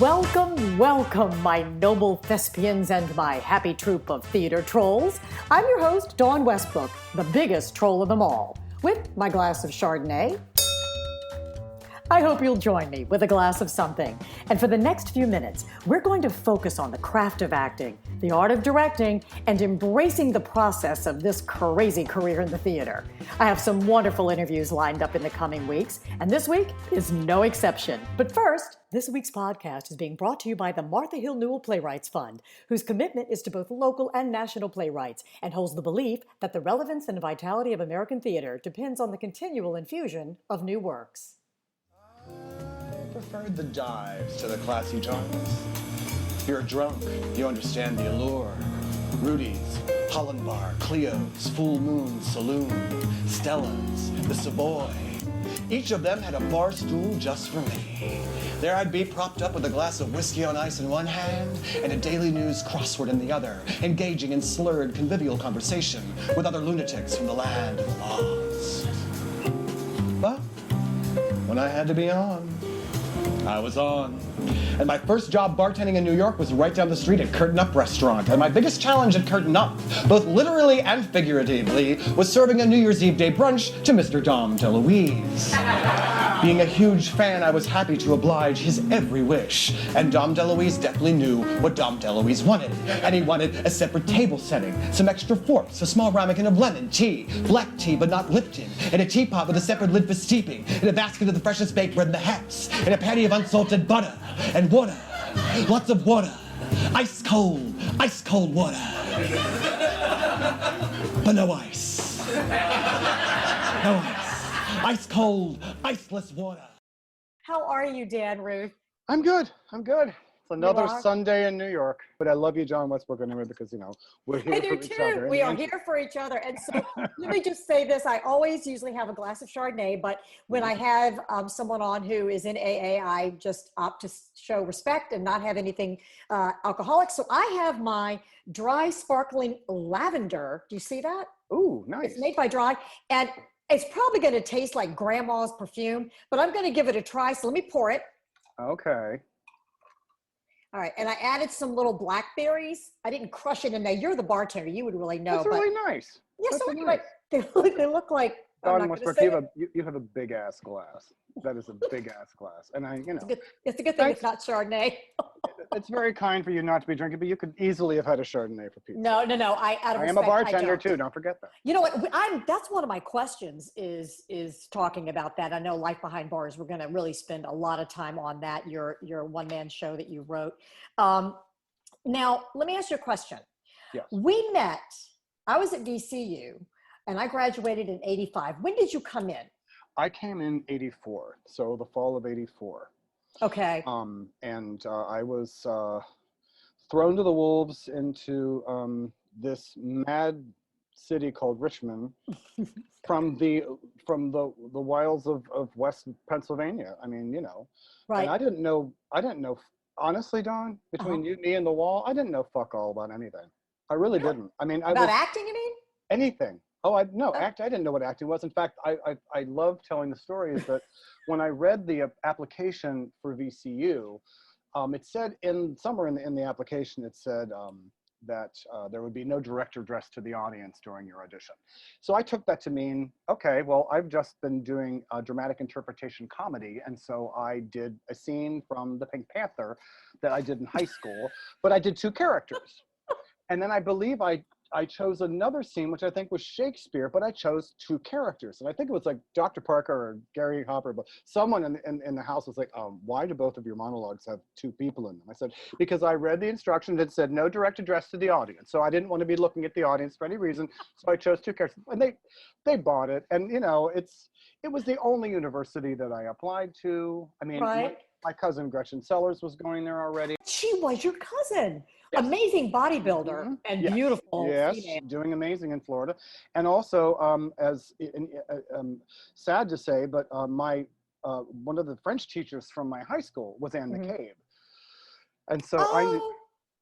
Welcome, welcome, my noble thespians and my happy troupe of theater trolls. I'm your host, Dawn Westbrook, the biggest troll of them all, with my glass of Chardonnay. I hope you'll join me with a glass of something. And for the next few minutes, we're going to focus on the craft of acting, the art of directing, and embracing the process of this crazy career in the theater. I have some wonderful interviews lined up in the coming weeks, and this week is no exception. But first, this week's podcast is being brought to you by the Martha Hill Newell Playwrights Fund, whose commitment is to both local and national playwrights, and holds the belief that the relevance and vitality of American theater depends on the continual infusion of new works. I preferred the dives to the classy joints. You're drunk, you understand the allure. Rudy's, Holland Bar, Cleo's, Full Moon Saloon, Stella's, the Savoy. Each of them had a bar stool just for me. There I'd be propped up with a glass of whiskey on ice in one hand and a Daily News crossword in the other, engaging in slurred convivial conversation with other lunatics from the land of the lost. But when I had to be on, I was on. And my first job bartending in New York was right down the street at Curtain Up Restaurant. And my biggest challenge at Curtain Up, both literally and figuratively, was serving a New Year's Eve day brunch to Mr. Dom DeLuise. Being a huge fan, I was happy to oblige his every wish. And Dom DeLuise definitely knew what Dom DeLuise wanted. And he wanted a separate table setting, some extra forks, a small ramekin of lemon tea, black tea but not Lipton, and a teapot with a separate lid for steeping, and a basket of the freshest baked bread in the house, and a patty of unsalted butter, and water, lots of water, ice cold water. But no ice. No ice. Ice cold, iceless water. How are you, Dan Ruth? I'm good. It's another Sunday in New York, but I love you, John Westbrook, anyway, because, you know, we're here for each other. We are here for each other. And so let me just say this. I always usually have a glass of Chardonnay, but when I have someone on who is in AA, I just opt to show respect and not have anything alcoholic. So I have my dry sparkling lavender. Do you see that? Ooh, nice. It's made by Dry. And it's probably going to taste like grandma's perfume, but I'm going to give it a try. So let me pour it. Okay. All right, and I added some little blackberries. I didn't crush it in there. You're the bartender. You would really know. That's really nice. Yeah, That's so nice. they look like. Don Westbrook, you have a big ass glass. That is a big ass glass, and it's a good thing it's not Chardonnay. It's very kind for you not to be drinking, but you could easily have had a Chardonnay for pizza. No. I am a bartender too. Don't forget that. You know what? That's one of my questions is talking about that. I know Life Behind Bars. We're going to really spend a lot of time on that. Your one man show that you wrote. Now, let me ask you a question. Yes. We met. I was at VCU. And I graduated in 85. When did you come in? I came in 84, so the fall of 84. Okay. I was thrown to the wolves into this mad city called Richmond from the wilds of West Pennsylvania. I mean, you know. Right. And I didn't know, honestly, Dawn, between you, me, and the wall, I didn't know fuck all about anything. I really didn't. I mean, about acting, you mean? Anything. I didn't know what acting was. In fact, I love telling the story is that when I read the application for VCU, it said somewhere in the application, it said that there would be no direct address to the audience during your audition. So I took that to mean, okay, well, I've just been doing a dramatic interpretation comedy. And so I did a scene from The Pink Panther that I did in high school, but I did two characters. And then I believe I chose another scene, which I think was Shakespeare, but I chose two characters. And I think it was like Dr. Parker or Gary Hopper, but someone in the house was like, why do both of your monologues have two people in them? I said, because I read the instructions that said no direct address to the audience. So I didn't want to be looking at the audience for any reason. So I chose two characters. And they bought it. And, you know, it was the only university that I applied to. I mean, right. My cousin Gretchen Sellers was going there already. She was your cousin. Yes. Amazing bodybuilder and yes. Beautiful. Yes, female. Doing amazing in Florida. And also, sad to say, but one of the French teachers from my high school was Anne McCabe. And so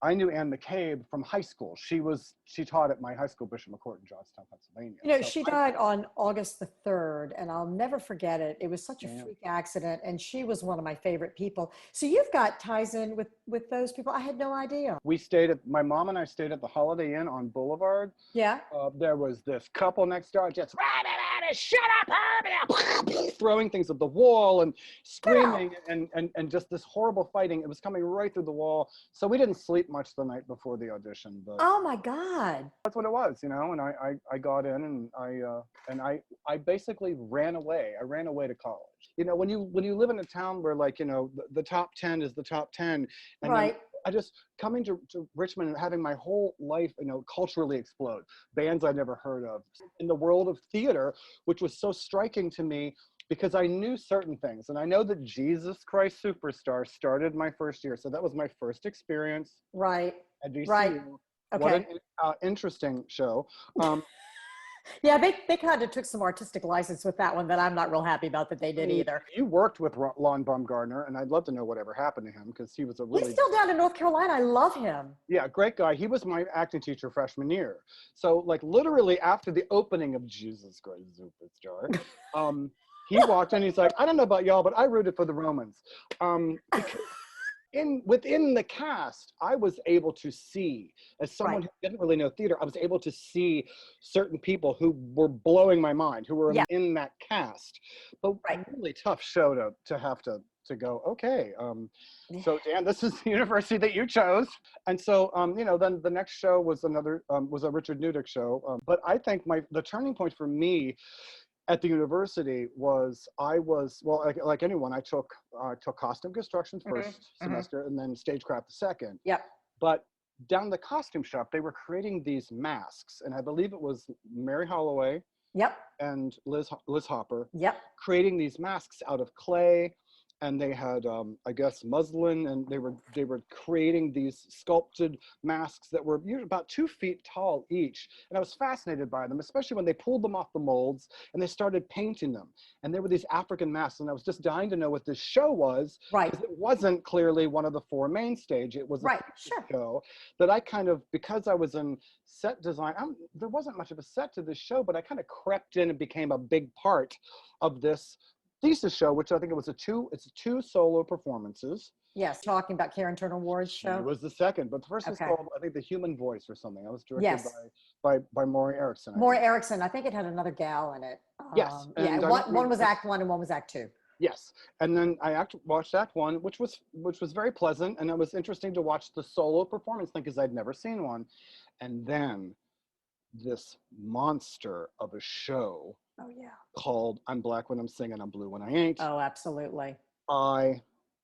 I knew Anne McCabe from high school. She taught at my high school, Bishop McCourt in Johnstown, Pennsylvania. You know, So she died on August the 3rd, and I'll never forget it. It was such a Yeah. freak accident, and she was one of my favorite people. So you've got ties in with those people. I had no idea. My mom and I stayed at the Holiday Inn on Boulevard. Yeah. There was this couple next door just, shut up, Herbie, throwing things at the wall and screaming and just this horrible fighting. It was coming right through the wall. So we didn't sleep much the night before the audition, but Oh my God. that's what it was, you know. And I got in and I basically ran away. I ran away to college. You know, when you live in a town where, like, you know, the top 10 is the top 10, and Right. I just coming to Richmond and having my whole life, you know, culturally explode. Bands I'd never heard of. In the world of theater, which was so striking to me because I knew certain things. And I know that Jesus Christ Superstar started my first year. So that was my first experience Right. at VCU. Right. What Okay. an interesting show. Yeah, they kind of took some artistic license with that one that I'm not real happy about that they did either. You worked with Lon Baumgartner, and I'd love to know whatever happened to him because he was a really He's still down in North Carolina. I love him. Yeah, great guy. He was my acting teacher freshman year. So, like, literally after the opening of Jesus Christ Superstar, he walked in. He's like, I don't know about y'all, but I rooted for the Romans. Because within the cast, I was able to see, as someone who didn't really know theater, I was able to see certain people who were blowing my mind, who were in that cast. But really tough show to have to go, okay, so Dan, this is the university that you chose. And so, you know, then the next show was was a Richard Newdick show. But I think the turning point for me at the university was like anyone, I took costume construction first semester and then stagecraft the second. Yep. But down the costume shop, they were creating these masks, and I believe it was Mary Holloway. Yep. And Liz Hopper. Yep. Creating these masks out of clay. And they had, I guess, muslin, and they were creating these sculpted masks that were about 2 feet tall each. And I was fascinated by them, especially when they pulled them off the molds and they started painting them. And there were these African masks, and I was just dying to know what this show was. Right. Because it wasn't clearly one of the 4 main stage. It was a show that I kind of, because I was in set design, there wasn't much of a set to this show, but I kind of crept in and became a big part of this thesis show, which I think it's 2 solo performances. Yes, talking about Karen Turner Ward's show. It was the second, but the first was called, I think, The Human Voice or something. It was directed by Maury Erickson. Maury Erickson. I think it had another gal in it. Yes. Yeah, one was Act 1 and one was Act 2. Yes, and then I watched Act 1, which was very pleasant, and it was interesting to watch the solo performance thing because I'd never seen one. And then this monster of a show called I'm Black When I'm Singing, I'm Blue When I Ain't. Oh, absolutely. I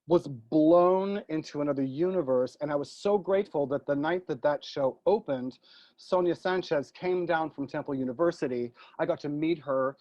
was blown into another universe, and I was so grateful that the night that show opened, Sonia Sanchez came down from Temple University. I got to meet her.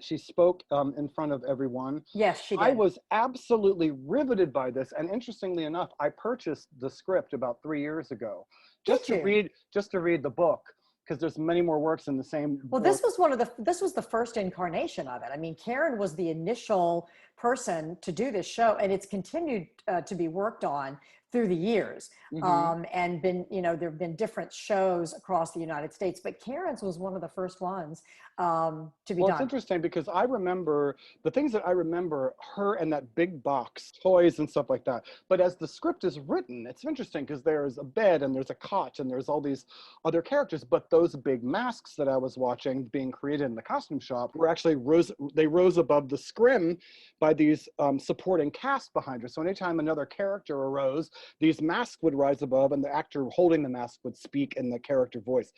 She spoke in front of everyone. Yes, she did. I was absolutely riveted by this, and interestingly enough, I purchased the script about 3 years ago just to read the book, because there's many more works in the same. Well, this was the first incarnation of it. I mean, Karen was the initial person to do this show, and it's continued to be worked on through the years. And been, you know, there have been different shows across the United States, but Karen's was one of the first ones to be done. Well, it's interesting because I remember the things that I remember, her and that big box, toys and stuff like that. But as the script is written, it's interesting because there's a bed and there's a cot and there's all these other characters. But those big masks that I was watching being created in the costume shop were actually rose above the scrim by these supporting cast behind her. So anytime another character arose, these masks would rise above and the actor holding the mask would speak in the character voice.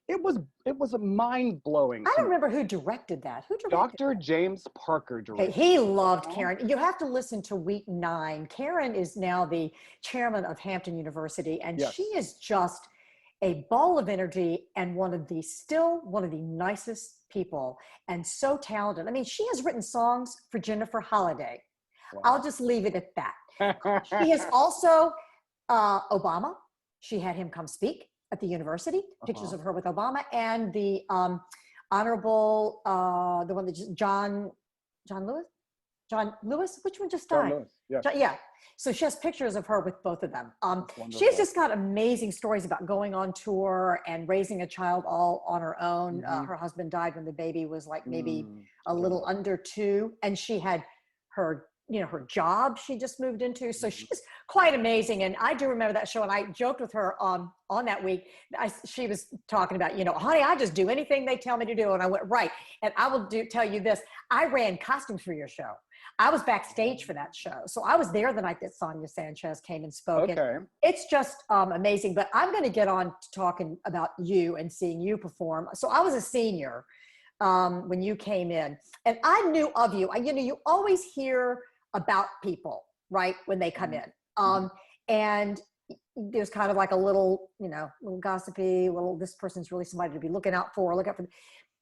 It was a mind-blowing. I don't remember who directed that. Who directed Dr. James Parker directed. He loved Karen. You have to listen to Week 9. Karen is now the chairman of Hampton University, and she is just a ball of energy and one of the nicest people and so talented. I mean, she has written songs for Jennifer Holliday. Wow. I'll just leave it at that. She is also Obama. She had him come speak at the university, pictures of her with Obama, and the honorable, the one that John Lewis? John Lewis, which one just John died? Lewis, yes. Yeah. So she has pictures of her with both of them. Wonderful. She's just got amazing stories about going on tour and raising a child all on her own. Her husband died when the baby was like maybe a little under 2, and she had her, you know, her job she just moved into. So she's quite amazing. And I do remember that show, and I joked with her on that week. She was talking about, you know, honey, I just do anything they tell me to do. And I went, right. And I will tell you this. I ran costumes for your show. I was backstage for that show. So I was there the night that Sonia Sanchez came and spoke. Okay. And it's just amazing. But I'm going to get on to talking about you and seeing you perform. So I was a senior when you came in, and I knew of you. You know, you always hear about people, right, when they come in. And there's kind of like a little, you know, little gossipy, this person's really somebody to be looking out for, look out for.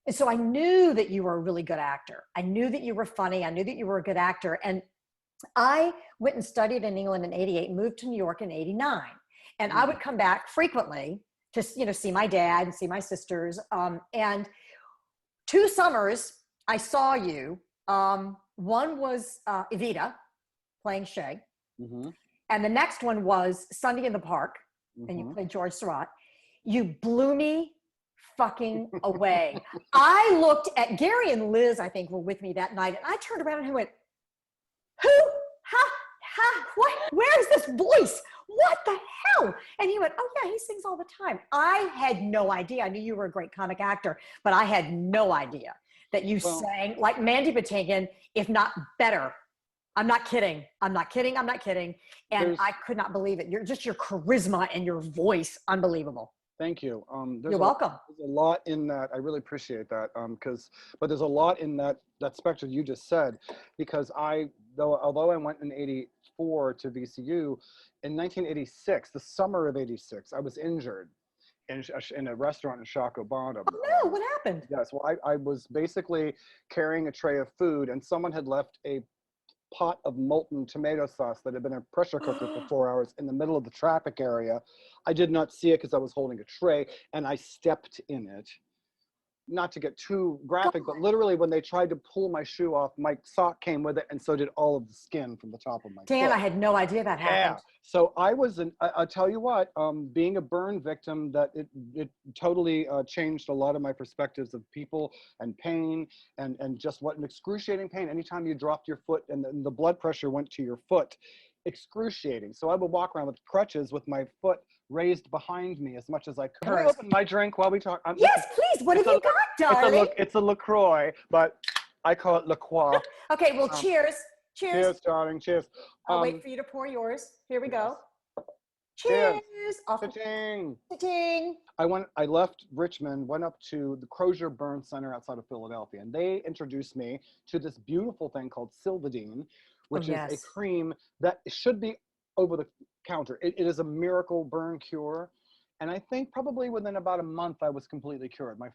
And so I knew that you were a really good actor. I knew that you were funny. I knew that you were a good actor. And I went and studied in England in 88, moved to New York in 89. And I would come back frequently to, you know, see my dad and see my sisters. And 2 summers I saw you. One was Evita playing Shay. And the next one was Sunday in the Park. And you played George Surratt. You blew me fucking away. I looked at Gary and Liz, I think, were with me that night, and I turned around and went, who? What? Where is this voice? What the hell? And he went, oh yeah, he sings all the time. I had no idea. I knew you were a great comic actor, but I had no idea that you sang like Mandy Patinkin, if not better. I'm not kidding. I'm not kidding. I'm not kidding. And I could not believe it. Your charisma and your voice, unbelievable. Thank you. You're welcome. There's a lot in that. I really appreciate that. But there's a lot in that spectrum you just said, because although I went in 84 to VCU, in 1986, the summer of 86, I was injured in a restaurant in Shockoe Bottom. Oh no, what happened? Yes, well, I was basically carrying a tray of food, and someone had left a pot of molten tomato sauce that had been in a pressure cooker for 4 hours in the middle of the traffic area. I did not see it because I was holding a tray, and I stepped in it. Not to get too graphic, but literally when they tried to pull my shoe off, my sock came with it, and so did all of the skin from the top of my Dan, foot. I had no idea that happened. So I was, I'll tell you what, being a burn victim, that it totally changed a lot of my perspectives of people and pain and just what an excruciating pain. Anytime you dropped your foot and the blood pressure went to your foot, excruciating. So I would walk around with crutches with my foot raised behind me as much as I could. Can I open my drink while we talk? Yes, please. What have you got, darling? It's a LaCroix, but I call it La Croix. Okay, well, cheers. Cheers. Cheers, darling. Cheers. I'll wait for you to pour yours. Here we go. Cheers. Cha-ching. Cha-ching. I left Richmond, went up to the Crozier Burn Center outside of Philadelphia, and they introduced me to this beautiful thing called Silvadene, which is a cream that should be over the counter. It is a miracle burn cure. And I think probably within about a month, I was completely cured. My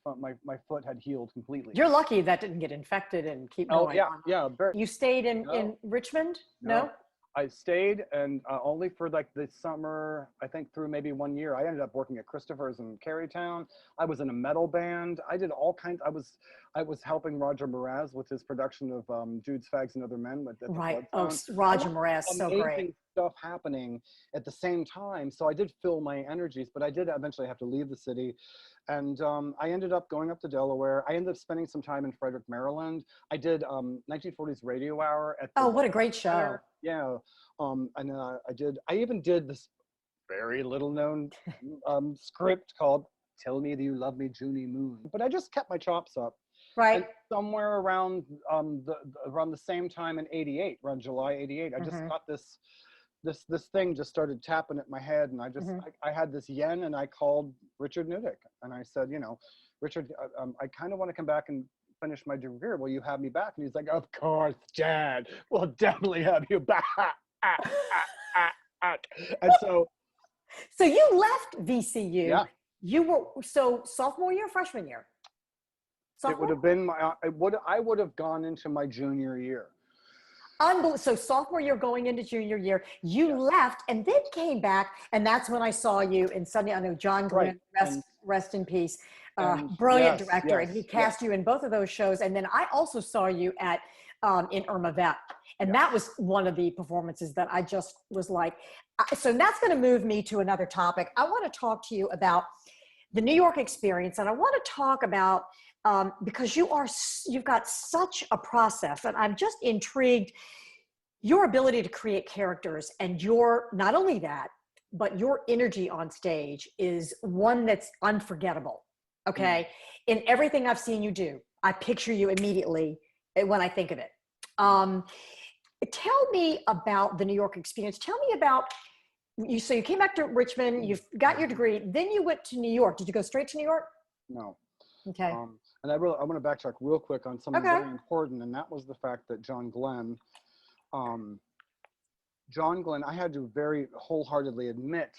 foot had healed completely. You're lucky that didn't get infected and keep going. Oh, yeah. You stayed in Richmond? No? I stayed, and only for like the summer, I think through maybe 1 year. I ended up working at Christopher's in Carytown. I was in a metal band. I did all kinds. I was helping Roger Mraz with his production of Dudes, Fags, and Other Men. Right. Oh, Roger Mraz, so great. Stuff happening at the same time. So I did fill my energies, but I did eventually have to leave the city. And I ended up going up to Delaware. I ended up spending some time in Frederick, Maryland. I did 1940s Radio Hour at the what a great show. Yeah. I even did this very little known script called Tell Me That You Love Me, Junie Moon. But I just kept my chops up. Right. And somewhere around around the same time in 88, around July 88, I just got this thing just started tapping at my head, and I had this yen, and I called Richard Nudek, and I said, you know, Richard, I kind of want to come back and finish my degree. Will you have me back? And he's like, of course, Dad, we'll definitely have you back. And so you left VCU. Yeah. You were sophomore year, freshman year. Sophomore? It would have been I would have gone into my junior year. So sophomore year going into junior year, you left and then came back, and that's when I saw you in Sunday. I know John Glenn, rest in peace, brilliant director, and he cast you in both of those shows. And then I also saw you at in Irma Vep. And that was one of the performances that I just was like, so that's going to move me to another topic. I want to talk to you about the New York experience. And I want to talk about, because you've got such a process, and I'm just intrigued, your ability to create characters, and not only that, but your energy on stage is one that's unforgettable. Okay. In everything I've seen you do, I picture you immediately when I think of it. Tell me about the New York experience. Tell me about you. So you came back to Richmond, you've got your degree, then you went to New York. Did you go straight to New York? No. Okay. And I want to backtrack real quick on something very important, and that was the fact that John Glenn, I had to very wholeheartedly admit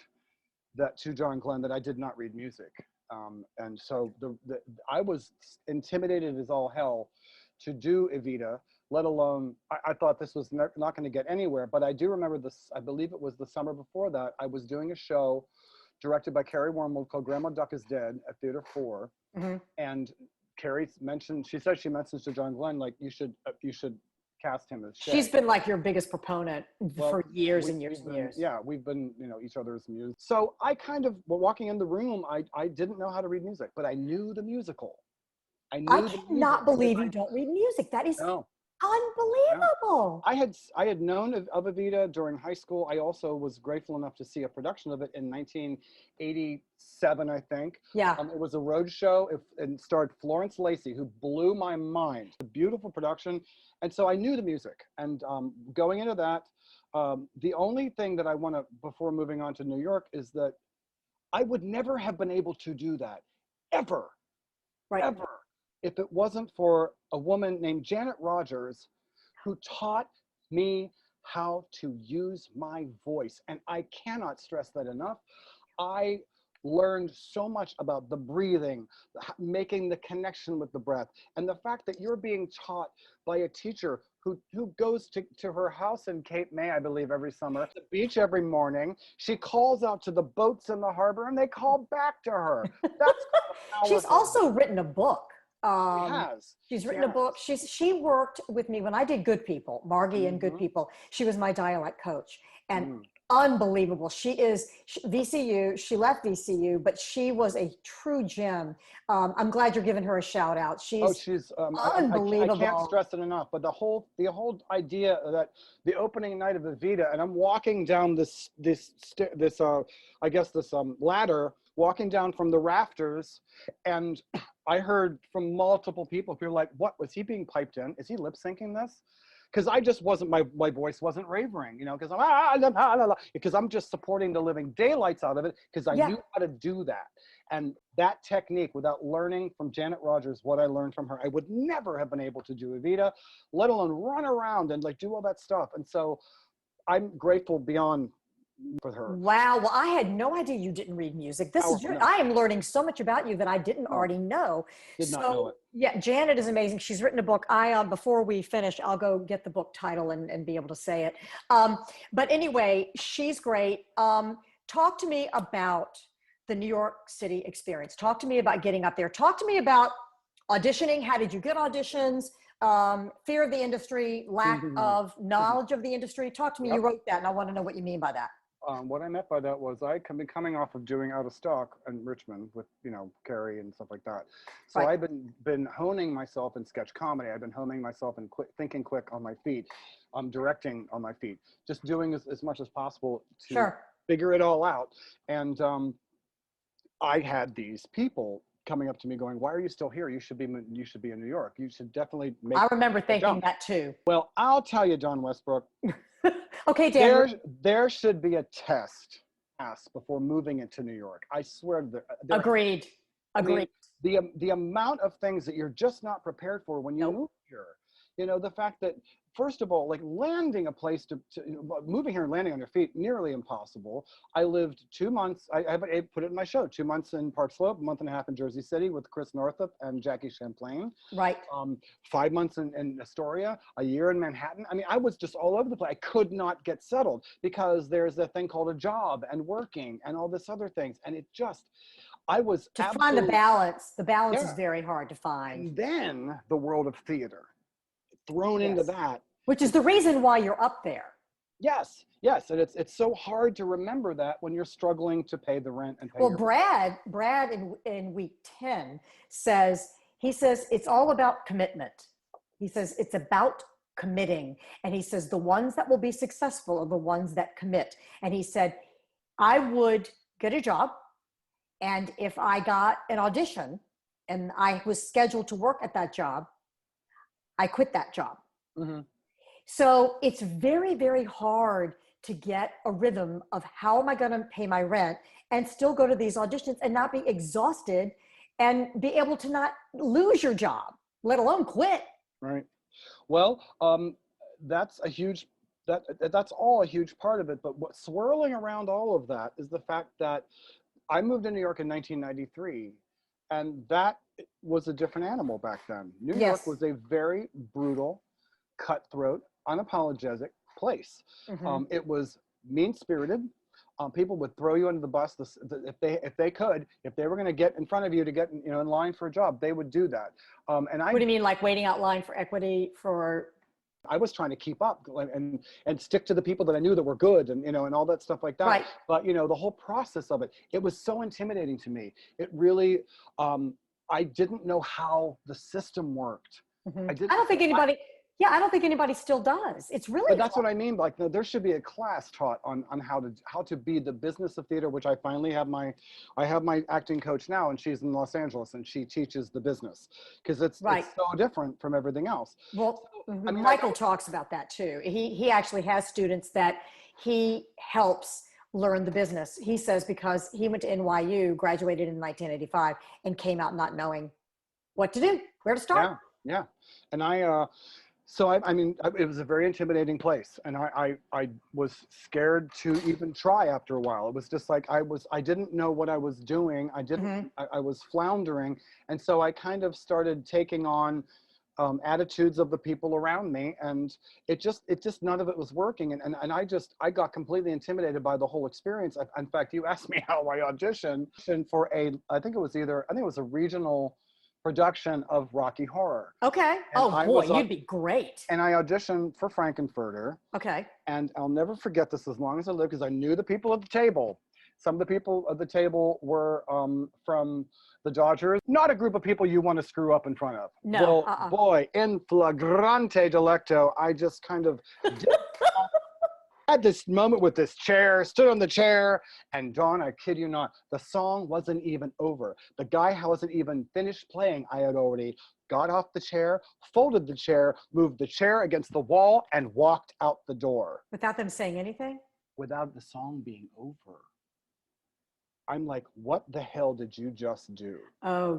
that to John Glenn that I did not read music. And so I was intimidated as all hell to do Evita, let alone, I thought this was not going to get anywhere. But I do remember this, I believe it was the summer before that, I was doing a show directed by Carrie Wormald called Grandma Duck is Dead at Theater 4. And Carrie mentioned, she mentions to John Glenn, like, you should cast him as Shay. She's been like your biggest proponent for years and years and years. Yeah, we've been, each other's muse. So I kind of, walking in the room, I didn't know how to read music, but I knew the musical. I cannot believe you don't read music. That is unbelievable. Yeah. I had known of Evita during high school. I also was grateful enough to see a production of it in 1987, I think. Yeah. It was a road show and starred Florence Lacey, who blew my mind. A beautiful production. And so I knew the music. And going into that, the only thing that I want to, before moving on to New York, is that I would never have been able to do that, ever, ever, if it wasn't for a woman named Janet Rogers, who taught me how to use my voice. And I cannot stress that enough. I learned so much about the breathing, making the connection with the breath, and the fact that you're being taught by a teacher who goes to her house in Cape May, I believe, every summer, the beach every morning. She calls out to the boats in the harbor and they call back to her. That's She's also written a book. She's written a book. She worked with me when I did Good People, Margie and Good People. She was my dialect coach, and unbelievable. She is VCU. She left VCU, but she was a true gem. I'm glad you're giving her a shout out. She's unbelievable. I can't stress it enough. But the whole idea that the opening night of Evita, and I'm walking down this ladder, walking down from the rafters, and I heard from multiple people who were like, "What was he being piped in? Is he lip syncing this?" Because I just wasn't, my voice wasn't ravering, because I'm just supporting the living daylights out of it, because I knew how to do that. And that technique, without learning from Janet Rogers what I learned from her, I would never have been able to do Evita, let alone run around and do all that stuff. And so I'm grateful beyond for her. Wow. Well, I had no idea you didn't read music. I am learning so much about you that I didn't already know. Did not know it. Yeah, Janet is amazing. She's written a book. Before we finish, I'll go get the book title and be able to say it. But anyway, she's great. Talk to me about the New York City experience. Talk to me about getting up there. Talk to me about auditioning. How did you get auditions? Fear of the industry, lack of knowledge of the industry. Talk to me. You wrote that, and I want to know what you mean by that. What I meant by that was I had been coming off of doing Out of Stock in Richmond with, Carrie and stuff like that. So I've been honing myself in sketch comedy. I've been honing myself in thinking quick on my feet, directing on my feet, just doing as much as possible to figure it all out. And I had these people coming up to me going, "Why are you still here? You should be in New York. You should definitely make." I remember thinking that too. Well, I'll tell you, Don Westbrook. Okay, Dan. There should be a test before moving into New York. I swear. Agreed. The amount of things that you're just not prepared for when you move here. The fact that, first of all, landing a place moving here and landing on your feet, nearly impossible. I lived 2 months, I put it in my show, 2 months in Park Slope, a month and a half in Jersey City with Chris Northup and Jackie Champlain. Right. 5 months in Astoria, a year in Manhattan. I mean, I was just all over the place. I could not get settled because there's a thing called a job and working and all this other things. And it just, I was to find the balance. The balance is very hard to find. And then the world of theater. thrown into that. Which is the reason why you're up there. Yes, yes, and it's so hard to remember that when you're struggling to pay the rent and pay Well, your Brad in week 10 says, it's all about commitment. He says it's about committing. And he says the ones that will be successful are the ones that commit. And he said, I would get a job, and if I got an audition and I was scheduled to work at that job, I quit that job. Mm-hmm. So it's very, very hard to get a rhythm of how am I going to pay my rent and still go to these auditions and not be exhausted and be able to not lose your job, let alone quit. Right. Well, that's all a huge part of it. But what's swirling around all of that is the fact that I moved to New York in 1993, and that was a different animal back then. New York was a very brutal, cutthroat, unapologetic place. Mm-hmm. It was mean-spirited. People would throw you under the bus if they were going to get in front of you to get in line for a job, they would do that. What do you mean, like waiting out line for equity for? I was trying to keep up and stick to the people that I knew that were good and all that stuff like that. Right. But the whole process of it was so intimidating to me. It really, I didn't know how the system worked. Mm-hmm. I don't think anybody still does. It's really. But that's what I mean. Like, there should be a class taught on how to be the business of theater, which I finally have my acting coach now, and she's in Los Angeles, and she teaches the business because it's so different from everything else. Well, I mean, Michael talks about that too. He actually has students that he helps learn the business. He says because he went to NYU, graduated in 1985, and came out not knowing what to do, where to start. Yeah. And I mean, it was a very intimidating place, and I was scared to even try after a while. It was just like I didn't know what I was doing. I was floundering, and so I kind of started taking on attitudes of the people around me, and it just none of it was working, and I got completely intimidated by the whole experience. In fact, you asked me how I auditioned for I think it was a regional production of Rocky Horror. Okay. And you'd be great. And I auditioned for Frankenfurter. Okay. And I'll never forget this as long as I live, because I knew the people at the table. Some of the people at the table were from the Dodgers. Not a group of people you want to screw up in front of. No. Well, boy, in flagrante delicto, I just kind of had this moment with this chair, stood on the chair, and Dawn, I kid you not, the song wasn't even over. The guy wasn't even finished playing. I had already got off the chair, folded the chair, moved the chair against the wall, and walked out the door. Without them saying anything? Without the song being over. I'm like, what the hell did you just do? Oh,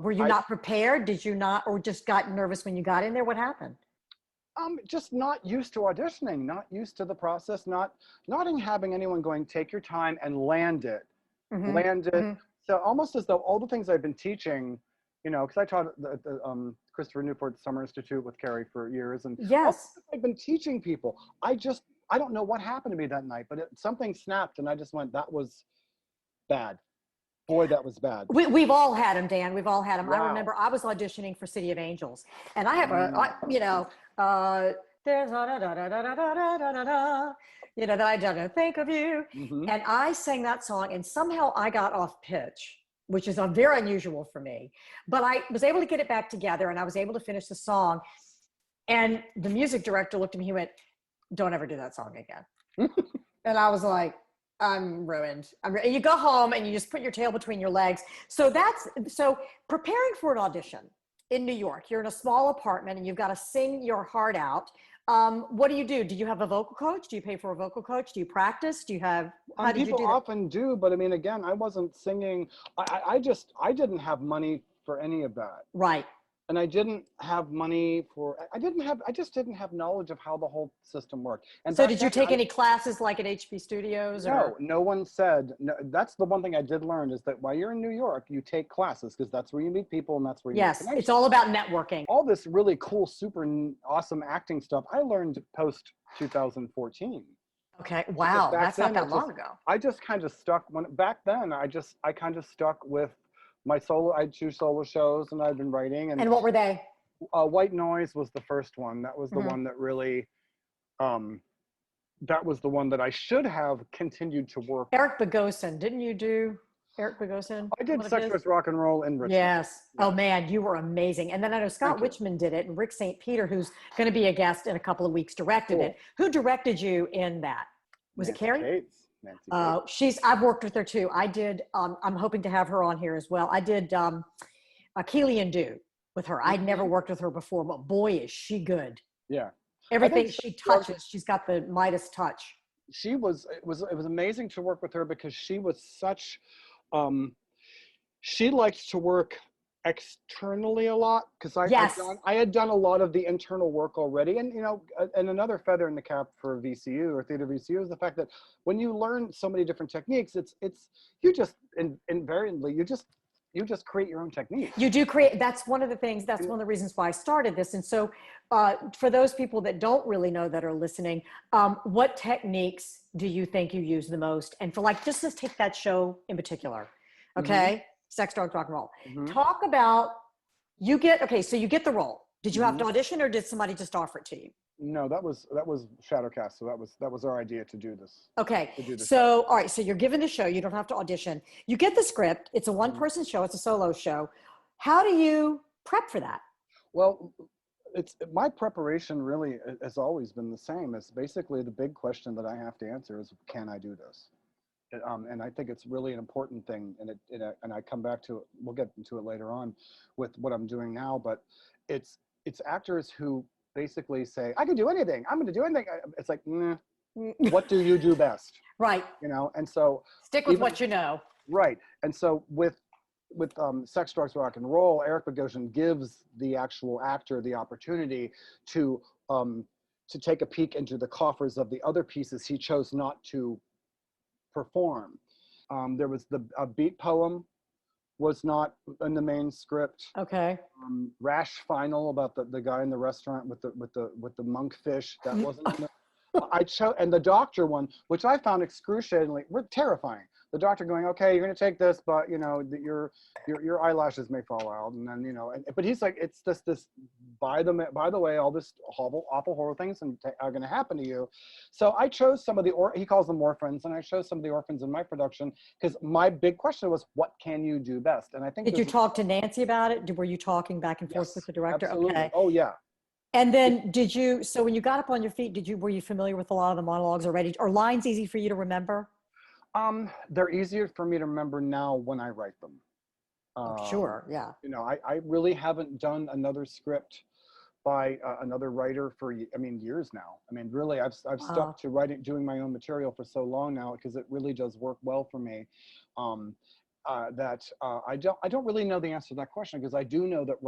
were you not prepared? Did you not, or just got nervous when you got in there? What happened? Just not used to auditioning, not used to the process, not having anyone going, take your time and land it. Mm-hmm. Land it. Mm-hmm. So almost as though all the things I've been teaching, because I taught at the Christopher Newport Summer Institute with Carrie for years, and yes, I've been teaching people. I don't know what happened to me that night, but something snapped, and I just went, that was bad. Boy, that was bad. We've all had them, Dan. We've all had them. Wow. I remember I was auditioning for City of Angels, and I have there's that I don't think of you. Mm-hmm. And I sang that song, and somehow I got off pitch, which is very unusual for me. But I was able to get it back together, and I was able to finish the song. And the music director looked at me, he went, don't ever do that song again. And I was like, I'm ruined. You go home and you just put your tail between your legs. So preparing for an audition in New York, you're in a small apartment and you've got to sing your heart out. What do? Do you have a vocal coach? Do you pay for a vocal coach? Do you practice? Do you have, how did you do that? People often do, but I mean, again, I wasn't singing. I didn't have money for any of that. Right. And I didn't have money I just didn't have knowledge of how the whole system worked. And so did you take any classes like at HB Studios? No one said, no, that's the one thing I did learn is that while you're in New York, you take classes because that's where you meet people and that's where you meet connections. It's all about networking. All this really cool, super awesome acting stuff, I learned post 2014. Okay. Wow. That's not that long ago. I just kind of stuck back then I kind of stuck with my solo. I'd choose solo shows and I'd been writing. And what were they? White Noise was the first one. That was the one that really, that was the one that I should have continued to work. Eric Bogosian, didn't you do Eric Bogosian? I did Sex, Drugs, Rock and Roll in Richmond. Yes. Oh man, you were amazing. And then I know Scott Wichman did it, and Rick St. Peter, who's going to be a guest in a couple of weeks, directed it. Who directed you in that? Was it Carrie? Cates. Nancy Cates. I've worked with her too. I did, I'm hoping to have her on here as well. I did Keely and Do with her. I'd never worked with her before, but boy, is she good. Yeah. Everything she touches, she's got the Midas touch. It was amazing to work with her because she was such, she liked to work externally a lot because I had done a lot of the internal work already. And, you know, and another feather in the cap for VCU or theater VCU is the fact that when you learn so many different techniques, you just invariably, you just create your own technique. You do create, that's one of the things, that's one of the reasons why I started this. And so for those people that don't really know that are listening, what techniques do you think you use the most? And for like, just let's take that show in particular, okay? Sex, Drugs, Rock and Roll. Talk about, so you get the role. Did you have to audition or did somebody just offer it to you? No, that was Shadowcast. So that was our idea to do this. Okay. So, all right. So you're given the show. You don't have to audition. You get the script. It's a one-person show. It's a solo show. How do you prep for that? Well, my preparation really has always been the same. It's basically the big question that I have to answer is, can I do this? And I think it's really an important thing. And I come back to it. We'll get into it later on with what I'm doing now. But it's actors who basically say, I can do anything. I'm going to do anything. It's like, what do you do best? Right. You know, and so stick with what you know. Right. And so with Sex, Drugs, Rock and Roll, Eric Bogosian gives the actual actor the opportunity to take a peek into the coffers of the other pieces he chose not to perform. There was the beat poem was not in the main script. Okay. Rash Final about the guy in the restaurant with the monkfish, that wasn't in the, I chose, and the doctor one, which I found excruciatingly terrifying. The doctor going, okay, you're going to take this, but you know, your eyelashes may fall out, and then, you know, but he's like, it's this by the way, all this awful horror things are going to happen to you. So I chose some of he calls them orphans, and I chose some of the orphans in my production because my big question was, what can you do best? And I think. Did you talk to Nancy about it? Were you talking back and forth with the director? Absolutely. Okay. Oh yeah. And then so when you got up on your feet, were you familiar with a lot of the monologues already? Are lines easy for you to remember? They're easier for me to remember now when I write them. Sure, yeah. You know, I really haven't done another script by another writer for, years now. I mean, really, I've stuck to doing my own material for so long now because it really does work well for me. I don't really know the answer to that question because I do know that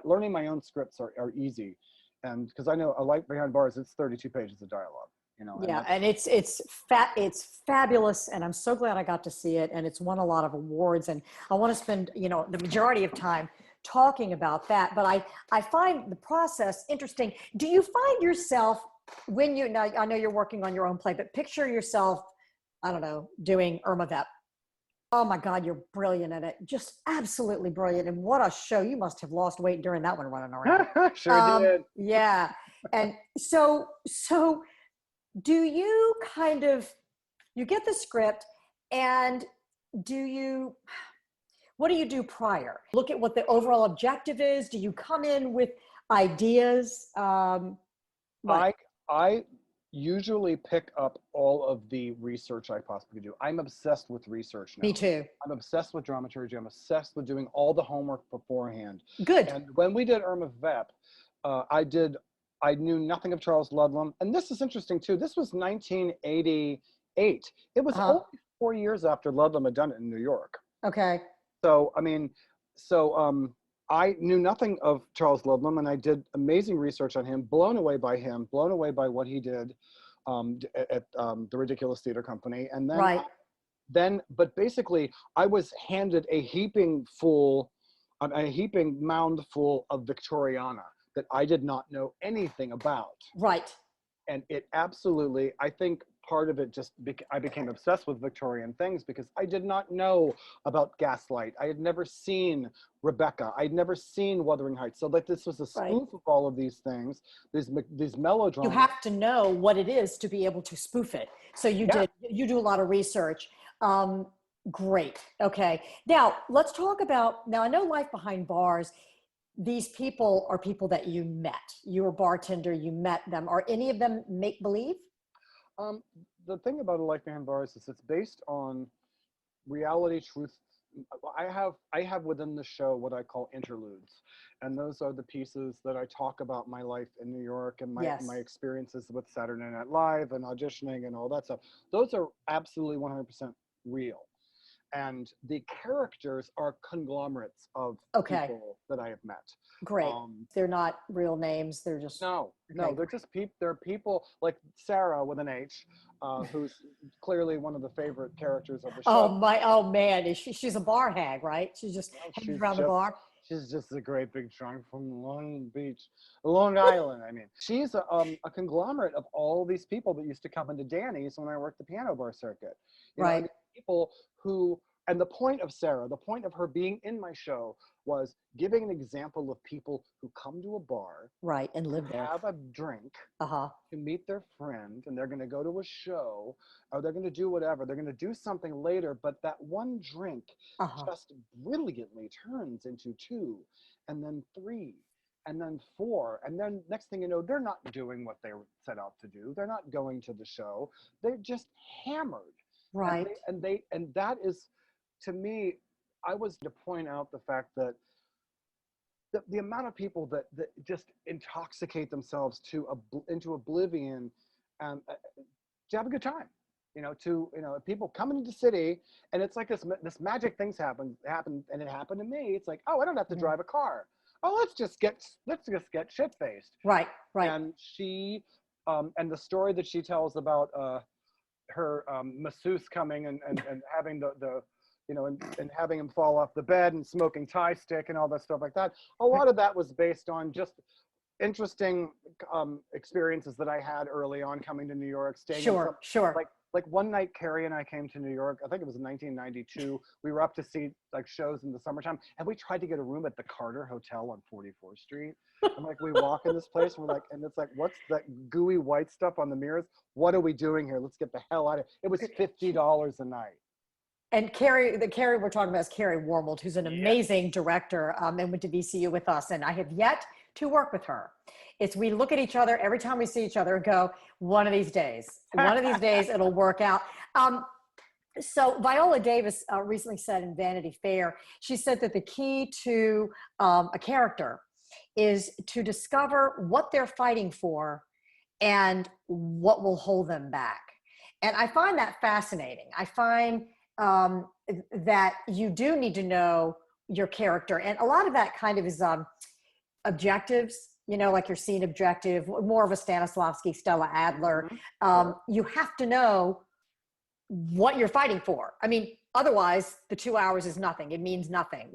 learning my own scripts are easy, and because I know a Life Behind Bars, it's 32 pages of dialogue. You know, yeah, and it's fabulous, and I'm so glad I got to see it, and it's won a lot of awards, and I want to spend, you know, the majority of time talking about that. But I find the process interesting. Do you find yourself now I know you're working on your own play, but picture yourself, I don't know, doing Irma Vep. Oh my God, you're brilliant at it. Just absolutely brilliant. And what a show. You must have lost weight during that one running around. Sure did. Yeah. And so do you you get the script and what do you do prior? Look at what the overall objective is. Do you come in with ideas? I usually pick up all of the research I possibly do. I'm obsessed with research now. Me too. I'm obsessed with dramaturgy. I'm obsessed with doing all the homework beforehand. Good. And when we did Irma Vep, I knew nothing of Charles Ludlam. And this is interesting too. This was 1988. It was only 4 years after Ludlam had done it in New York. Okay. So, I knew nothing of Charles Ludlam, and I did amazing research on him, blown away by what he did at the Ridiculous Theater Company. And then, but basically, I was handed a heaping mound full of Victoriana that I did not know anything about. Right. And it absolutely, I think part of it I became obsessed with Victorian things because I did not know about Gaslight. I had never seen Rebecca. I'd never seen Wuthering Heights. So like this was a Right. spoof of all of these things, these melodramas. You have to know what it is to be able to spoof it. So you do a lot of research. Great. Okay. Now let's talk about, now I know Life Behind Bars, these people are people that you met. You were a bartender, you met them. Are any of them make believe? The thing about A Life Behind Bars is it's based on reality truth. I have within the show what I call interludes, and those are the pieces that I talk about my life in New York and my experiences with Saturday Night Live and auditioning and all that stuff. Those are absolutely 100% real, and the characters are conglomerates of people that I have met. Great. They're not real names. They're just no, they're just people. They're people like Sarah with an H, who's clearly one of the favorite characters of the show. Oh man, she's a bar hag, right? She's just hanging around the bar. She's just a great big drunk from Long Island. I mean, she's a conglomerate of all these people that used to come into Danny's when I worked the piano bar circuit. You know, I mean, people who. And the point of Sarah, the point of her being in my show was giving an example of people who come to a bar, right, and live there, have a drink, to meet their friend, and they're going to go to a show, or they're going to do whatever. They're going to do something later, but that one drink just brilliantly turns into 2, and then 3, and then 4, and then next thing you know, they're not doing what they set out to do. They're not going to the show. They're just hammered, right? And that is. To me, I was to point out the fact that the amount of people that just intoxicate themselves into oblivion to have a good time, people come into the city and it's like this magic things happen, and it happened to me. It's like, oh, I don't have to drive a car. Oh, let's just get shit faced. Right. And she, and the story that she tells about her masseuse coming and having the and having him fall off the bed and smoking Thai stick and all that stuff like that. A lot of that was based on just interesting experiences that I had early on coming to New York, staying. Sure. Like one night, Carrie and I came to New York. I think it was in 1992. We were up to see like shows in the summertime, and we tried to get a room at the Carter Hotel on 44th Street. And like we walk in this place, and we're like, and it's like, what's that gooey white stuff on the mirrors? What are we doing here? Let's get the hell out of here. It was $50 a night. And Carrie we're talking about is Carrie Warmold, who's an amazing director, and went to VCU with us. And I have yet to work with her. We look at each other every time we see each other and go, one of these days it'll work out. So Viola Davis recently said in Vanity Fair, she said that the key to a character is to discover what they're fighting for and what will hold them back. And I find that fascinating. I find that you do need to know your character. And a lot of that kind of is objectives, like your scene objective, more of a Stanislavski, Stella Adler. You have to know what you're fighting for. I mean, otherwise the 2 hours is nothing. It means nothing.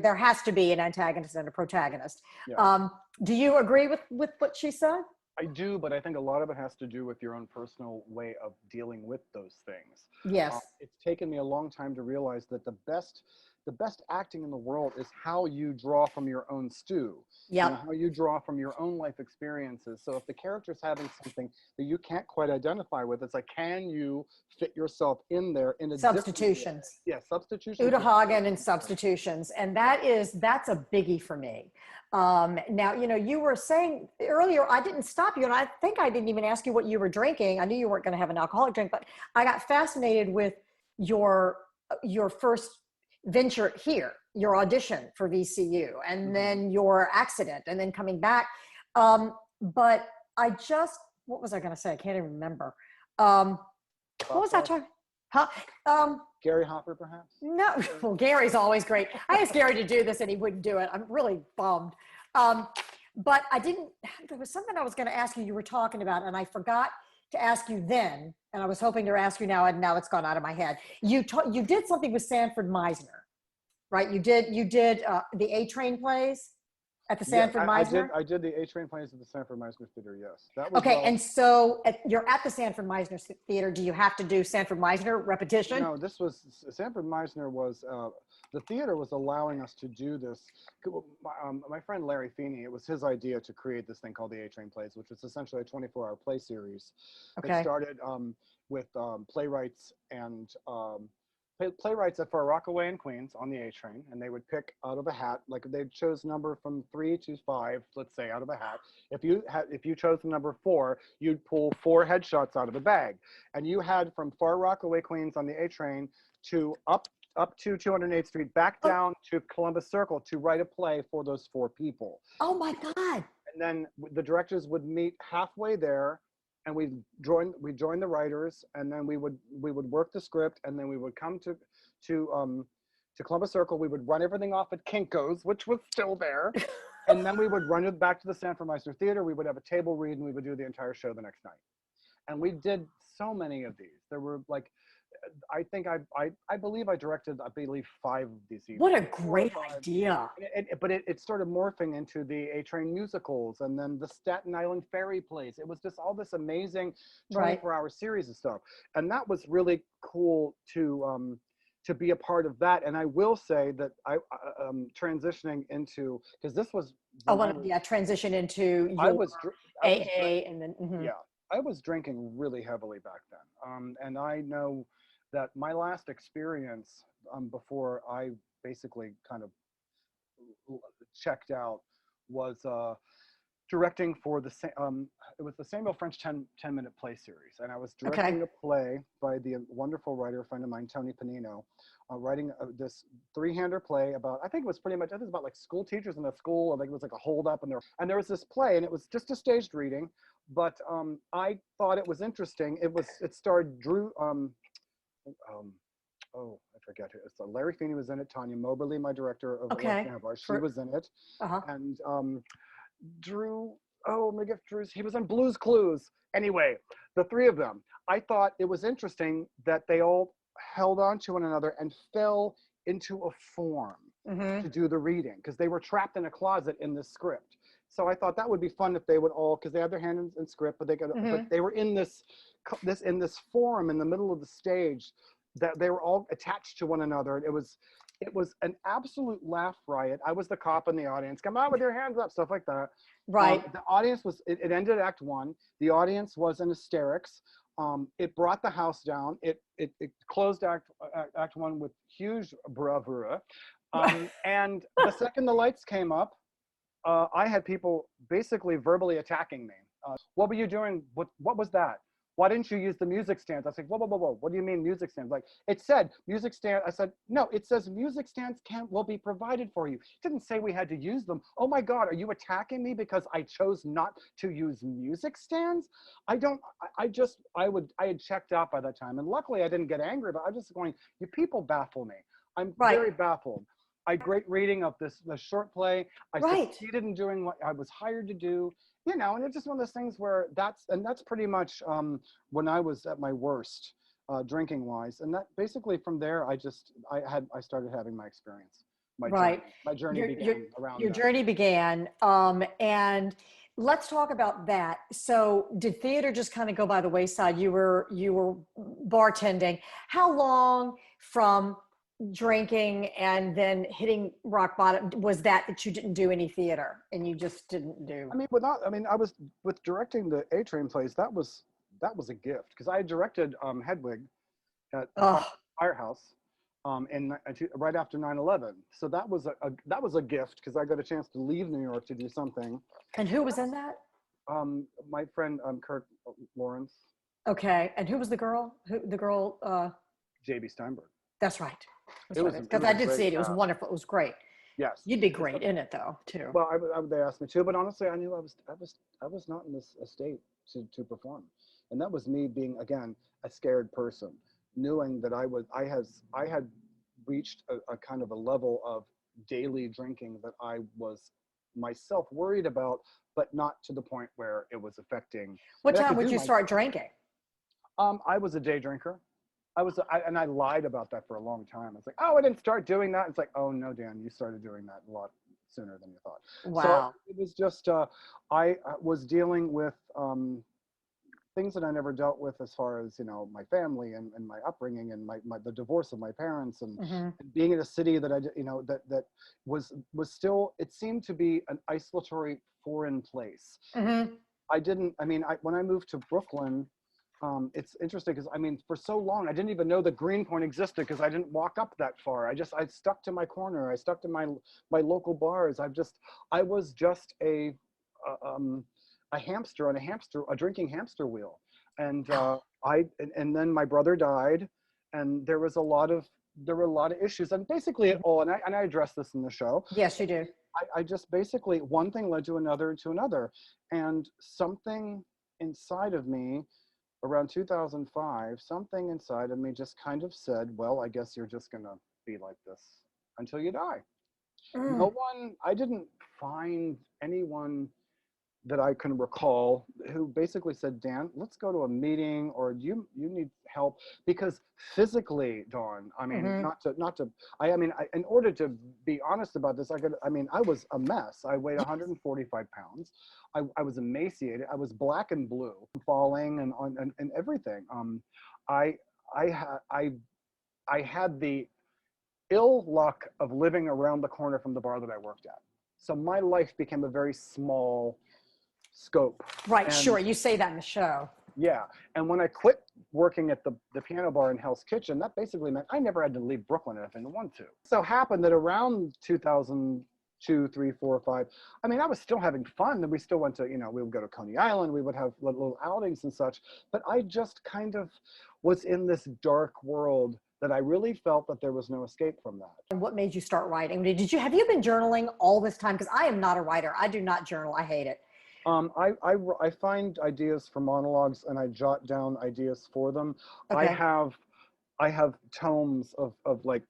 There has to be an antagonist and a protagonist. Yeah. Do you agree with what she said? I do, but I think a lot of it has to do with your own personal way of dealing with those things. Yes. It's taken me a long time to realize that the best acting in the world is how you draw from your own stew. Yeah. How you draw from your own life experiences. So if the character's having something that you can't quite identify with, it's like, can you fit yourself in there in a substitutions? Yeah, substitutions. Uta Hagen and substitutions, and that's a biggie for me. Now, you were saying earlier, I didn't stop you, and I think I didn't even ask you what you were drinking. I knew you weren't going to have an alcoholic drink, but I got fascinated with your first venture here, your audition for VCU, and then your accident, and then coming back. But what was I going to say? I can't even remember. What was I talking? Gary Hopper, perhaps? No, well, Gary's always great. I asked Gary to do this and he wouldn't do it. I'm really bummed. But there was something I was going to ask you were talking about, and I forgot to ask you then, and I was hoping to ask you now, and now it's gone out of my head. You did something with Sanford Meisner, right? You did the A-Train plays? at the Yeah, Sanford Meisner? I did the A Train plays at the Sanford Meisner Theater. Yes, that was Okay, and so you're at the Sanford Meisner Theater. Do you have to do Sanford Meisner repetition? No, this was Sanford Meisner was the theater was allowing us to do this. My friend Larry Feeney, it was his idea to create this thing called the A Train Plays, which was essentially a 24-hour play series. It Okay. started with playwrights and playwrights at Far Rockaway in Queens on the A Train, and they would pick out of a hat, like they chose number from 3 to 5, let's say, out of a hat. If you chose the number 4, you'd pull 4 headshots out of a bag, and you had from Far Rockaway, Queens on the A Train to up to 208th Street, back down to Columbus Circle to write a play for those 4 people. Oh my God. And then the directors would meet halfway there, and we join the writers, and then we would work the script, and then we would come to Columbus Circle. We would run everything off at Kinko's, which was still there, and then we would run it back to the Sanford Meisner Theater. We would have a table read, and we would do the entire show the next night. And we did so many of these. There were like, I think I believe I directed 5 of these evenings. What a great idea. But it started morphing into the A Train musicals, and then the Staten Island Ferry plays. It was just all this amazing 24-hour series of stuff. And that was really cool to be a part of that. And I will say that I transitioning into, because this was transition into AA and then yeah, I was drinking really heavily back then. And I know that my last experience before I basically kind of checked out was directing for it was the Samuel French 10-minute play series, and I was directing a play by the wonderful writer friend of mine, Tony Panino, writing this 3-hander play about, I think it was about like school teachers in a school. I think it was like a holdup, and there was this play, and it was just a staged reading, but I thought it was interesting. It starred Drew. I forget who. So Larry Feeney was in it. Tanya Moberly, my director of she was in it, and Drew. Oh my God, he was in Blue's Clues. Anyway, the 3 of them. I thought it was interesting that they all held on to one another and fell into a form to do the reading, because they were trapped in a closet in this script. So I thought that would be fun if they would all, because they had their hand in script, but but they were in this form in the middle of the stage, that they were all attached to one another. And it was an absolute laugh riot. I was the cop in the audience. Come on with your hands up, stuff like that. Right. The audience was, it ended Act 1. The audience was in hysterics. It brought the house down. It closed Act 1 with huge bravura. And the second the lights came up, I had people basically verbally attacking me. What were you doing? What was that? Why didn't you use the music stands? I was like, whoa. What do you mean music stands? Like, it said music stand. I said, no, it says music stands will be provided for you. It didn't say we had to use them. Oh my God, are you attacking me because I chose not to use music stands? I had checked out by that time. And luckily I didn't get angry, but I was just going, you people baffle me. I'm very baffled. I great reading of the short play. I succeeded in doing what I was hired to do. And it's just one of those things where that's pretty much when I was at my worst, drinking wise. And that basically from there, I started having my experience. My journey began around your journey began. And let's talk about that. So did theater just kind of go by the wayside? You were bartending. How long from drinking and then hitting rock bottom was that you didn't do any theater and you just didn't do? I was with directing the A Train plays. That was a gift, because I directed Hedwig at Firehouse right after 9/11. So that was a gift, because I got a chance to leave New York to do something. And who was in that? My friend Kurt Lawrence. Okay, and who was the girl? J.B. Steinberg. That's right. Because I did see it. It was wonderful. It was great. Yes. You'd be great in it though, too. Well, they asked me to, but honestly, I knew I was not in this state to perform, and that was me being, again, a scared person, knowing that I had reached a kind of a level of daily drinking that I was myself worried about, but not to the point where it was affecting. What time would you start drinking? I was a day drinker. And I lied about that for a long time. I was like, oh, I didn't start doing that. It's like, oh no, Dan, you started doing that a lot sooner than you thought. Wow. So it was just, I was dealing with things that I never dealt with as far as, my family and my upbringing and the divorce of my parents and, Mm-hmm. and being in a city that that was still, it seemed to be an isolatory foreign place. Mm-hmm. When I moved to Brooklyn, it's interesting because for so long I didn't even know that Greenpoint existed because I didn't walk up that far. I stuck to my corner. I stuck to my local bars. I was just a hamster on a drinking hamster wheel. And and then my brother died, and there were a lot of issues, and basically it all, and I address this in the show. Yes, you do. I just basically, one thing led to another, and something inside of me around 2005, something inside of me just kind of said, well, I guess you're just gonna be like this until you die. Mm. I didn't find anyone that I can recall who basically said, Dan, let's go to a meeting, or you need help, because physically, Dawn, Mm-hmm. in order to be honest about this, I was a mess. I weighed 145 pounds. I was emaciated. I was black and blue, falling and everything. I, I had the ill luck of living around the corner from the bar that I worked at. So my life became a very small scope. Right, And sure. You say that in the show. yeah. And when I quit working at the piano bar in Hell's Kitchen, that basically meant I never had to leave Brooklyn if I didn't want to. So happened that around 2002, 3, 4, 5, I was still having fun, and we still went to, we would go to Coney Island, we would have little outings and such, but I just kind of was in this dark world that I really felt that there was no escape from that. And what made you start writing? Have you been journaling all this time? Because I am not a writer. I do not journal. I hate it. I find ideas for monologues and I jot down ideas for them. Okay. I have tomes of like,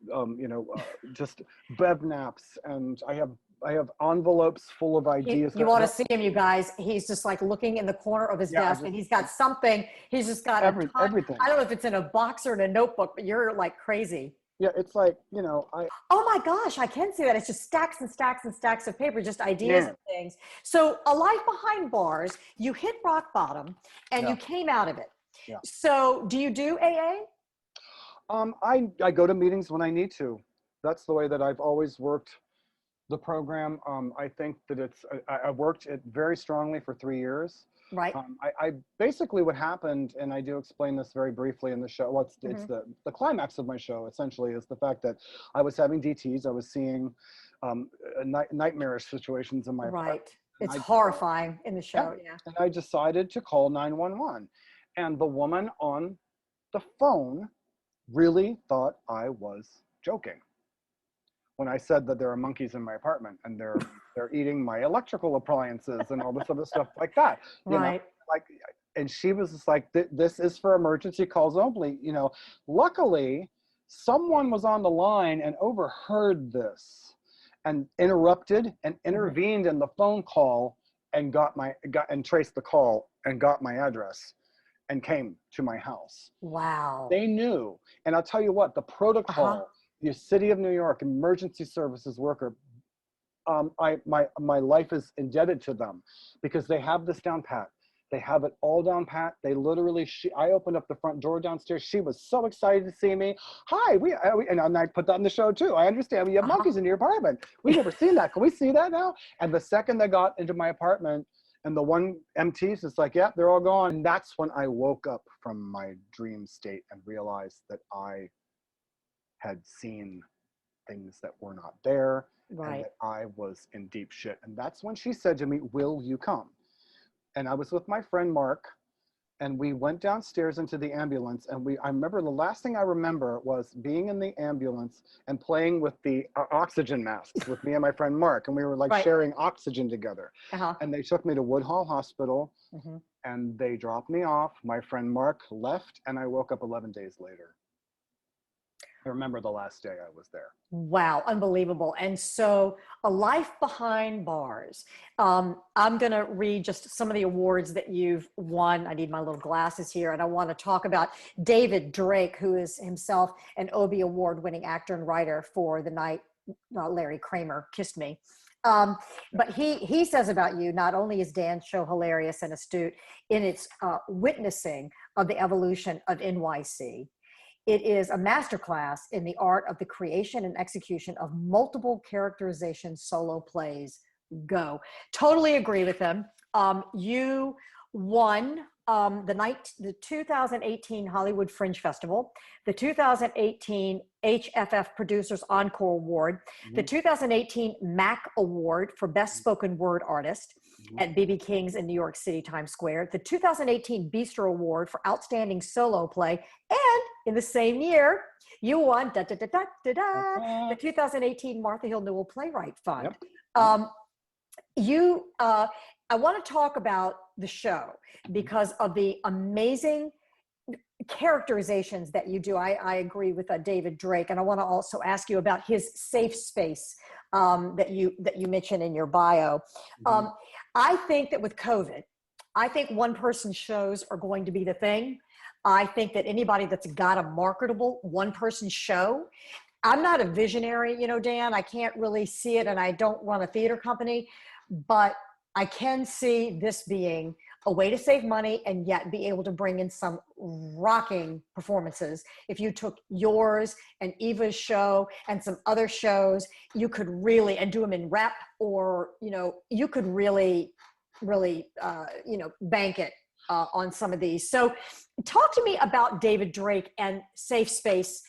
just bev naps, and I have envelopes full of ideas. You ought to see him, you guys. He's just like looking in the corner of his desk, and he's got something. He's just got everything. I don't know if it's in a box or in a notebook, but you're like crazy. Yeah, it's like, Oh my gosh, I can see that. It's just stacks and stacks and stacks of paper, just ideas and things. So a life behind bars, you hit rock bottom and you came out of it. Yeah. So do you do AA? I go to meetings when I need to. That's the way that I've always worked the program. I think that I worked it very strongly for 3 years. Right. I basically, what happened, and I do explain this very briefly in the show. It's the climax of my show essentially is the fact that I was having DTs. I was seeing nightmarish situations in my apartment. It's horrifying in the show. Yeah. And I decided to call 911, and the woman on the phone really thought I was joking when I said that there are monkeys in my apartment and they're eating my electrical appliances and all this other stuff like that. And she was just like, this is for emergency calls only. Luckily, someone was on the line and overheard this and interrupted and intervened in the phone call and traced the call and got my address and came to my house. Wow. They knew. And I'll tell you what, the protocol, the City of New York emergency services worker, my life is indebted to them because they have this down pat. They have it all down pat. They literally, I opened up the front door downstairs. She was so excited to see me. Hi, and I put that in the show too. I understand you have monkeys in your apartment. We've never seen that. Can we see that now? And the second they got into my apartment, and the one empties, it's like, yeah, they're all gone. And that's when I woke up from my dream state and realized that I had seen things that were not there, and that I was in deep shit. And that's when she said to me, will you come? And I was with my friend Mark, and we went downstairs into the ambulance, and I remember the last thing I remember was being in the ambulance and playing with the oxygen masks with me and my friend Mark, and we were like sharing oxygen together. And they took me to Woodhull Hospital, and they dropped me off. My friend Mark left, and I woke up 11 days later. I remember the last day I was there. Wow, unbelievable. And so a life behind bars. I'm going to read just some of the awards that you've won. I need my little glasses here. And I want to talk about David Drake, who is himself an Obie Award winning actor and writer for The Night Larry Kramer Kissed Me. But he says about you, not only is Dan's show hilarious and astute in its witnessing of the evolution of NYC, it is a masterclass in the art of the creation and execution of multiple characterization solo plays. Go. Totally agree with them. You won the 2018 Hollywood Fringe Festival, the 2018 HFF Producers Encore Award, the 2018 MAC Award for Best Spoken Word Artist at BB King's in New York City, Times Square, the 2018 Bistro Award for Outstanding Solo Play, and in the same year, you won the 2018 Martha Hill Newell Playwright Fund. Yep. I want to talk about the show because of the amazing characterizations that you do. I agree with David Drake, and I want to also ask you about his safe space that you mentioned in your bio. I think that with COVID, I think one-person shows are going to be the thing. I think that anybody that's got a marketable one-person show, I'm not a visionary, Dan, I can't really see it, and I don't run a theater company, but I can see this being a way to save money and yet be able to bring in some rocking performances. If you took yours and Eva's show and some other shows, you could really, and do them in rep, or, you could really, bank it on some of these. So talk to me about David Drake and Safe Space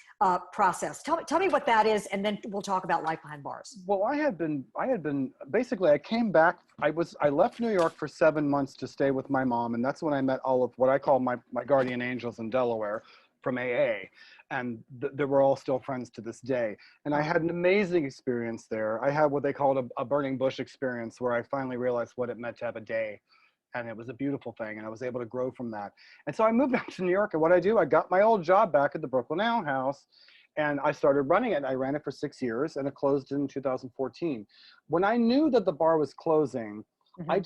process. Tell me what that is, and then we'll talk about Life Behind Bars. Well, I had been basically, I came back, I left New York for 7 months to stay with my mom, and that's when I met all of what I call my guardian angels in Delaware from AA, and they were all still friends to this day. And I had an amazing experience there. I had what they called a burning bush experience, where I finally realized what it meant to have a day. And it was a beautiful thing, and I was able to grow from that. And so I moved out to New York, and what I do, I got my old job back at the Brooklyn Ale House, and I started running it. I ran it for 6 years, and it closed in 2014. When I knew that the bar was closing, I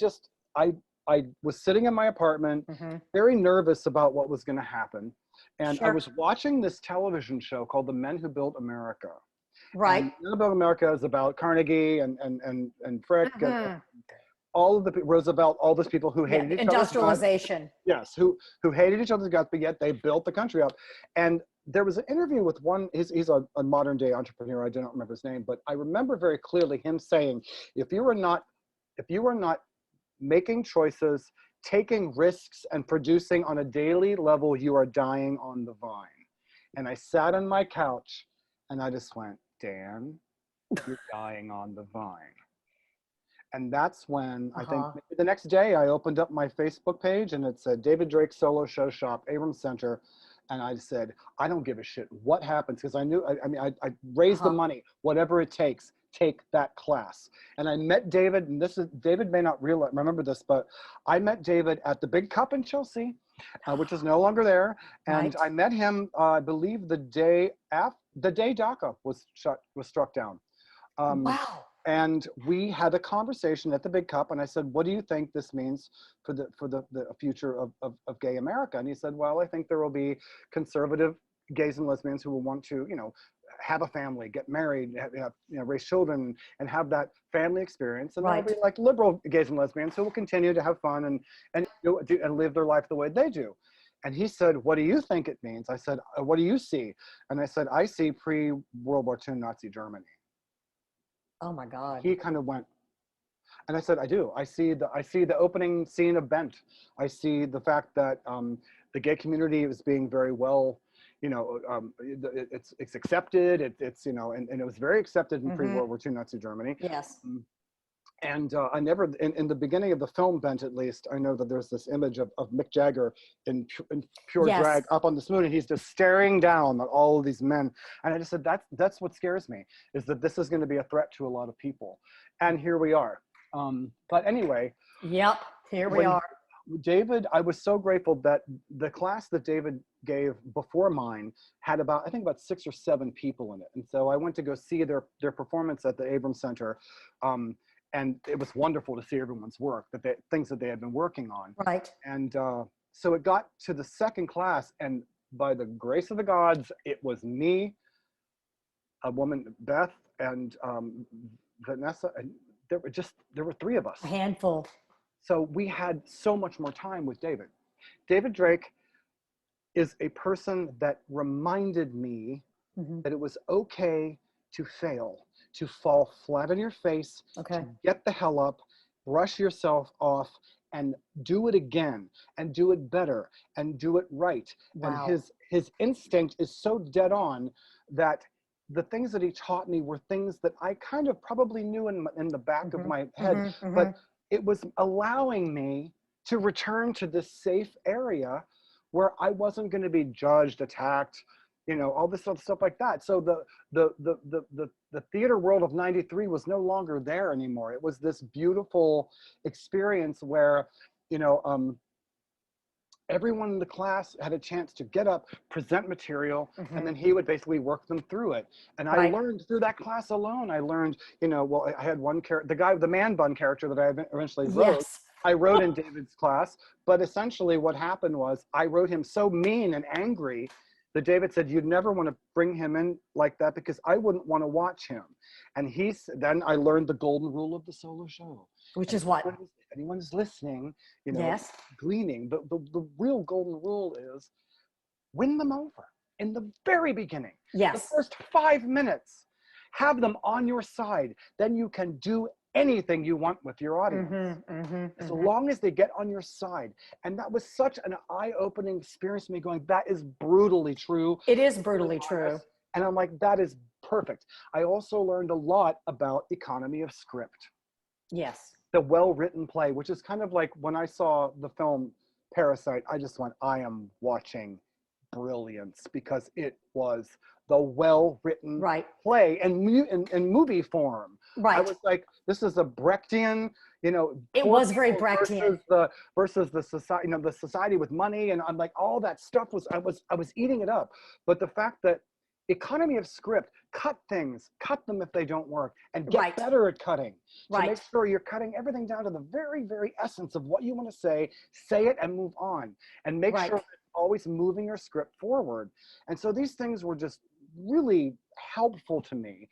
was sitting in my apartment, very nervous about what was gonna happen. And I was watching this television show called The Men Who Built America. Right. And Men Who Built America is about Carnegie and Frick, and all of the Roosevelt, all those people who hated each other's guts. Industrialization. Yes, who hated each other's guts, but yet they built the country up. And there was an interview with one, he's a modern day entrepreneur, I don't remember his name, but I remember very clearly him saying, if you are not making choices, taking risks, and producing on a daily level, you are dying on the vine. And I sat on my couch and I just went, Dan, you're dying on the vine. And that's when I think maybe the next day I opened up my Facebook page and it said David Drake Solo Show Shop, Abrams Center. And I said, I don't give a shit what happens, because I knew, I raised the money, whatever it takes, take that class. And I met David, and David may not remember this, but I met David at the Big Cup in Chelsea, which is no longer there. And I met him, I believe the day DACA was struck down. Wow. And we had a conversation at the Big Cup, and I said, what do you think this means for the future of gay America? And he said, well, I think there will be conservative gays and lesbians who will want to, have a family, get married, raise children, and have that family experience. And there'll be like liberal gays and lesbians who will continue to have fun and live their life the way they do. And he said, what do you think it means? I said, what do you see? And I said, I see pre-World War II Nazi Germany. Oh my God. He kind of went, and I said, I do. I see the opening scene of Bent. I see the fact that the gay community is being very well, it's accepted. It's and it was very accepted in pre-World War II Nazi Germany. Yes. And I never, in the beginning of the film Bent, at least, I know that there's this image of Mick Jagger in pure drag up on this moon, and he's just staring down at all of these men. And I just said, that's what scares me, is that this is going to be a threat to a lot of people. And here we are. But anyway. Yep, here we are. David, I was so grateful that the class that David gave before mine had about 6 or 7 people in it. And so I went to go see their performance at the Abrams Center. And it was wonderful to see everyone's work, things that they had been working on. Right. And so it got to the second class, and by the grace of the gods, it was me, a woman, Beth, and Vanessa, and there were three of us. A handful. So we had so much more time with David. David Drake is a person that reminded me that it was okay to fail, to fall flat on your face, Okay. to get the hell up, brush yourself off, and do it again, and do it better, and do it right. Wow. And his instinct is so dead on that the things that he taught me were things that I kind of probably knew in the back of my head, but it was allowing me to return to this safe area where I wasn't going to be judged, attacked, all this other stuff like that. So the theater world of '93 was no longer there anymore. It was this beautiful experience where, everyone in the class had a chance to get up, present material, and then he would basically work them through it. And I learned through that class alone. I learned, well, I had one character, the man bun character that I eventually wrote. Yes. I wrote in David's class, but essentially what happened was I wrote him so mean and angry that David said, you'd never want to bring him in like that because I wouldn't want to watch him. And then I learned the golden rule of the solo show. Which is what? Anyone's listening, Yes. gleaning. The real golden rule is win them over in the very beginning. Yes. The first 5 minutes, have them on your side. Then you can do anything you want with your audience. As long as they get on your side. And that was such an eye-opening experience to me going, that is brutally true. It is brutally true. And I'm like, that is perfect. I also learned a lot about economy of script. Yes. The well-written play, which is kind of like when I saw the film Parasite, I just went, I am watching brilliance because it was the well-written play and movie form. Right. I was like, this is a Brechtian, it was very Brechtian versus the society, the society with money, and I'm like, all that stuff I was eating it up. But the fact that economy of script, cut them if they don't work, and get better at cutting. To make sure you're cutting everything down to the very, very essence of what you want to say it and move on. And make sure that always moving your script forward. And so these things were just really helpful to me.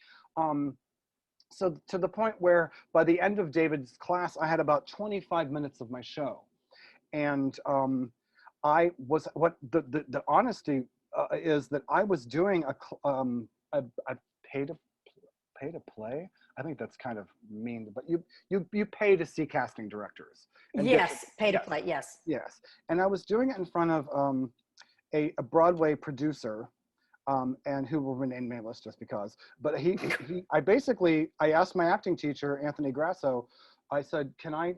So to the point where by the end of David's class, I had about 25 minutes of my show. And I was, the honesty is that I was doing a pay to play. I think that's kind of mean, but you pay to see casting directors. And pay to play. Yes. Yes, and I was doing it in front of a Broadway producer, and who will remain nameless just because. But I asked my acting teacher, Anthony Grasso. I said, "Can I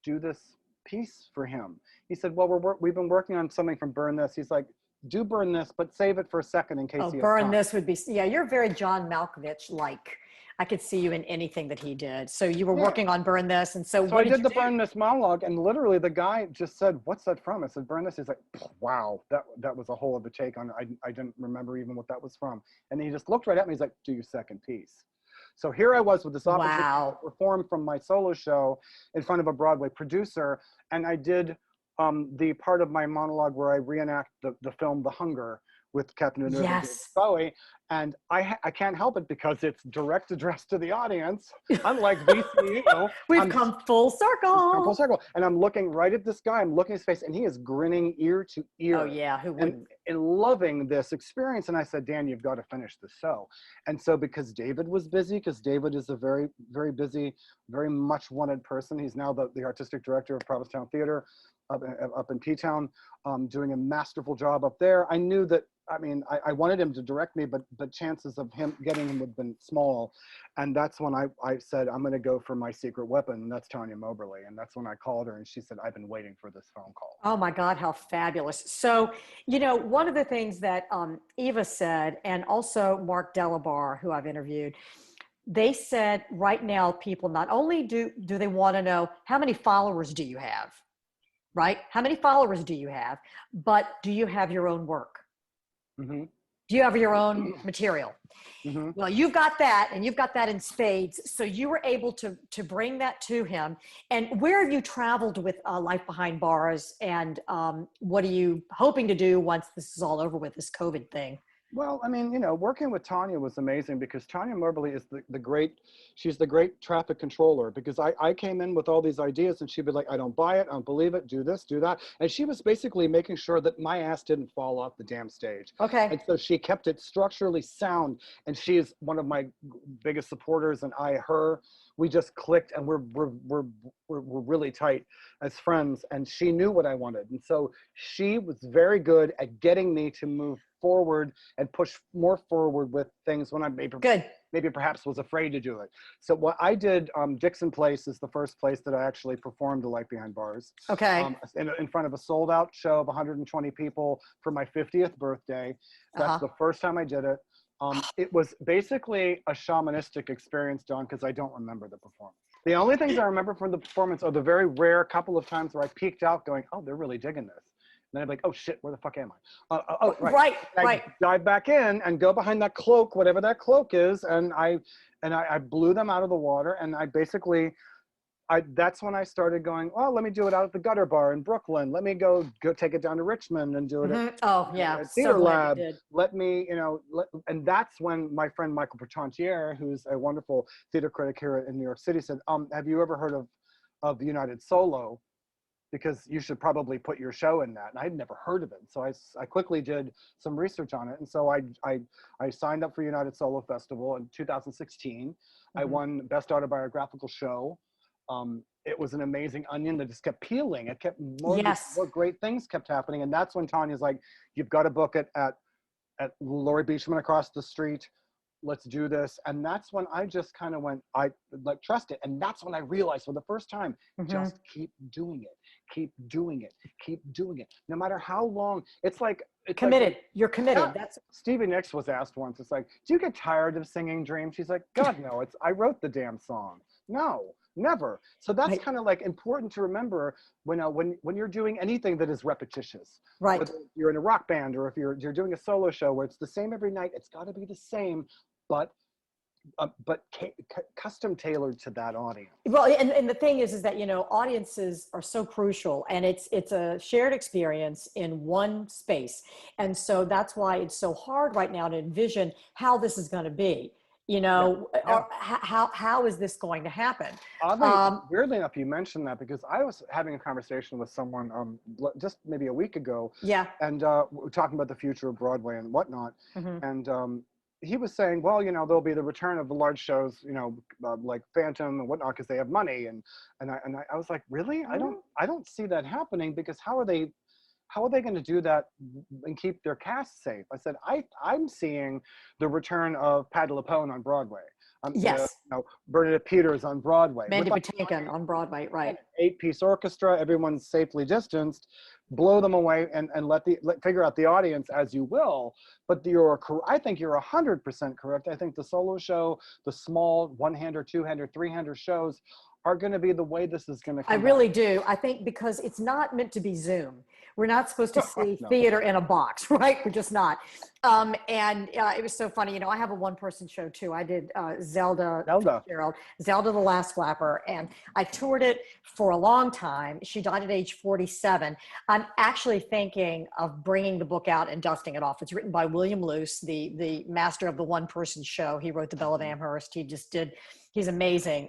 do this piece for him?" He said, "Well, we've been working on something from Burn This." He's like, do Burn This, but save it for a second in case you have Burn time. This would be, you're very John Malkovich-like. I could see you in anything that he did. So you were working on Burn This. And so what I did the Burn This monologue, and literally the guy just said, what's that from? I said, Burn This. He's like, wow, that was a whole other take on it. I didn't remember even what that was from. And he just looked right at me. He's like, do your second piece. So here I was with this opportunity to perform from my solo show in front of a Broadway producer. And I did the part of my monologue where I reenact the film The Hunger with Catherine Deneuve and David Bowie, and I can't help it because it's direct address to the audience. Unlike VCU, we've come full circle. And I'm looking right at this guy. I'm looking at his face, and he is grinning ear to ear. Oh yeah, who wouldn't? And loving this experience. And I said, Dan, you've got to finish the show. And so because David was busy, because David is a very, very busy, very much wanted person. He's now the artistic director of Provincetown Theater up in P-Town, doing a masterful job up there. I knew that, I wanted him to direct me, but chances of him getting him would have been small. And that's when I said, I'm going to go for my secret weapon. And that's Tanya Moberly. And that's when I called her and she said, I've been waiting for this phone call. Oh my God, how fabulous. So, one of the things that Eva said, and also Mark Delabar, who I've interviewed, they said right now, people not only do they want to know how many followers do you have, right? How many followers do you have? But do you have your own work? Mm-hmm. Do you have your own material? Mm-hmm. Well, you've got that, and you've got that in spades. So you were able to bring that to him. And where have you traveled with Life Behind Bars? And what are you hoping to do once this is all over with, this COVID thing? Well, I mean, working with Tanya was amazing because Tanya Moberly is she's the great traffic controller, because I came in with all these ideas and she'd be like, I don't buy it, I don't believe it, do this, do that. And she was basically making sure that my ass didn't fall off the damn stage. Okay. And so she kept it structurally sound, and she is one of my biggest supporters, and her. We just clicked, and we're really tight as friends, and she knew what I wanted. And so she was very good at getting me to move forward and push more forward with things when I maybe perhaps was afraid to do it. So what I did, Dixon Place is the first place that I actually performed The Light Behind Bars. Okay. In front of a sold out show of 120 people for my 50th birthday. That's the first time I did it. It was basically a shamanistic experience, Dawn, because I don't remember the performance. The only things I remember from the performance are the very rare couple of times where I peeked out going, oh, they're really digging this. And then I'm like, oh shit, where the fuck am I? Right. I dive back in and go behind that cloak, whatever that cloak is, and I blew them out of the water, and that's when I started going, well, let me do it out at the Gutter Bar in Brooklyn. Let me go take it down to Richmond and do it at Theater Lab. Let me, and that's when my friend Michael Bertantiere, who's a wonderful theater critic here in New York City, said, have you ever heard of United Solo? Because you should probably put your show in that. And I'd never heard of it. So I quickly did some research on it. And so I signed up for United Solo Festival in 2016. I won Best Autobiographical Show. It was an amazing onion that just kept peeling. It kept more great things kept happening. And that's when Tanya's like, you've got to book it at Laurie Beachman across the street. Let's do this. And that's when I just kind of went, I like trust it. And that's when I realized for the first time, just keep doing it. Keep doing it. Keep doing it. No matter how long. It's committed. You're committed. Yeah. That's Stevie Nicks was asked once, it's like, do you get tired of singing Dream? She's like, God, no, I wrote the damn song. No, never. So that's kind of like important to remember when you're doing anything that is repetitious. Right. Whether you're in a rock band or if you're doing a solo show where it's the same every night, it's got to be the same, but custom tailored to that audience. Well, and the thing is that, audiences are so crucial, and it's a shared experience in one space. And so that's why it's so hard right now to envision how this is going to be. How is this going to happen? Weirdly enough, you mentioned that because I was having a conversation with someone just maybe a week ago. Yeah. And we were talking about the future of Broadway and whatnot. And he was saying, well, there'll be the return of the large shows, like Phantom and whatnot, because they have money. And I was like, really? I don't see that happening, because how are they going to do that and keep their cast safe? I said, I'm seeing the return of Patti LuPone on Broadway. Yes. Bernadette Peters on Broadway. Mandy Patinkin on Broadway, right. 8-piece orchestra, everyone's safely distanced, blow them away and figure out the audience as you will. But I think you're 100% correct. I think the solo show, the small one-hander, two-hander, three-hander shows are going to be the way this is going to come. I really do. I think because it's not meant to be Zoom. We're not supposed to see theater in a box, right? We're just not. It was so funny. I have a one-person show too. I did Zelda the Last Flapper, and I toured it for a long time. She died at age 47. I'm actually thinking of bringing the book out and dusting it off. It's written by William Luce, the master of the one-person show. He wrote The Belle of Amherst. He's amazing.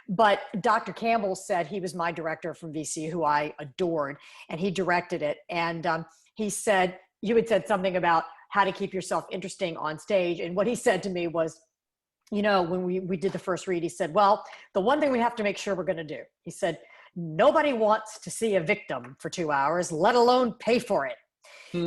But Dr. Campbell said, he was my director from VCU, who I adored, and he directed it. And he said, you had said something about how to keep yourself interesting on stage. And what he said to me was, when we did the first read, he said, well, the one thing we have to make sure we're going to do, he said, nobody wants to see a victim for 2 hours, let alone pay for it.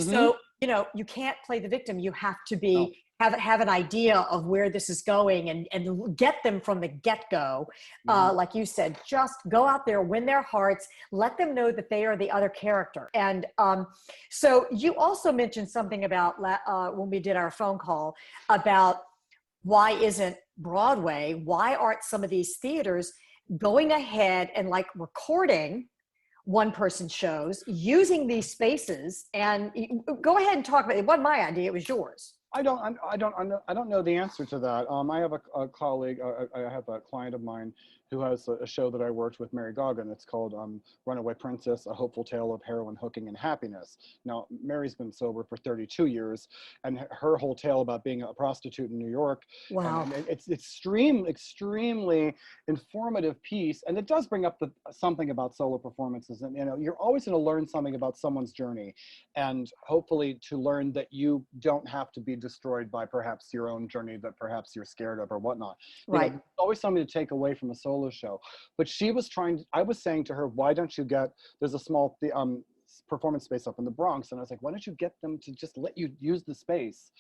So, you can't play the victim. You have to be have an idea of where this is going and get them from the get-go. Like you said, just go out there, win their hearts, let them know that they are the other character. And so you also mentioned something about when we did our phone call about why isn't Broadway, why aren't some of these theaters going ahead and recording one-person shows, using these spaces? And go ahead and talk about it. It wasn't my idea, it was yours. I don't know the answer to that. I have a colleague, I have a client of mine who has a show that I worked with Mary Goggin. It's called Runaway Princess, A Hopeful Tale of Heroin, Hooking, and Happiness. Now, Mary's been sober for 32 years, and her whole tale about being a prostitute in New York. Wow. And it's extremely informative piece. And it does bring up something about solo performances. And, you know, you're always going to learn something about someone's journey, and hopefully to learn that you don't have to be destroyed by perhaps your own journey that perhaps you're scared of or whatnot. Right. You know, there's always something to take away from a solo show. But she was I was saying to her, why don't you there's a small performance space up in the Bronx, and I was like, why don't you get them to just let you use the space?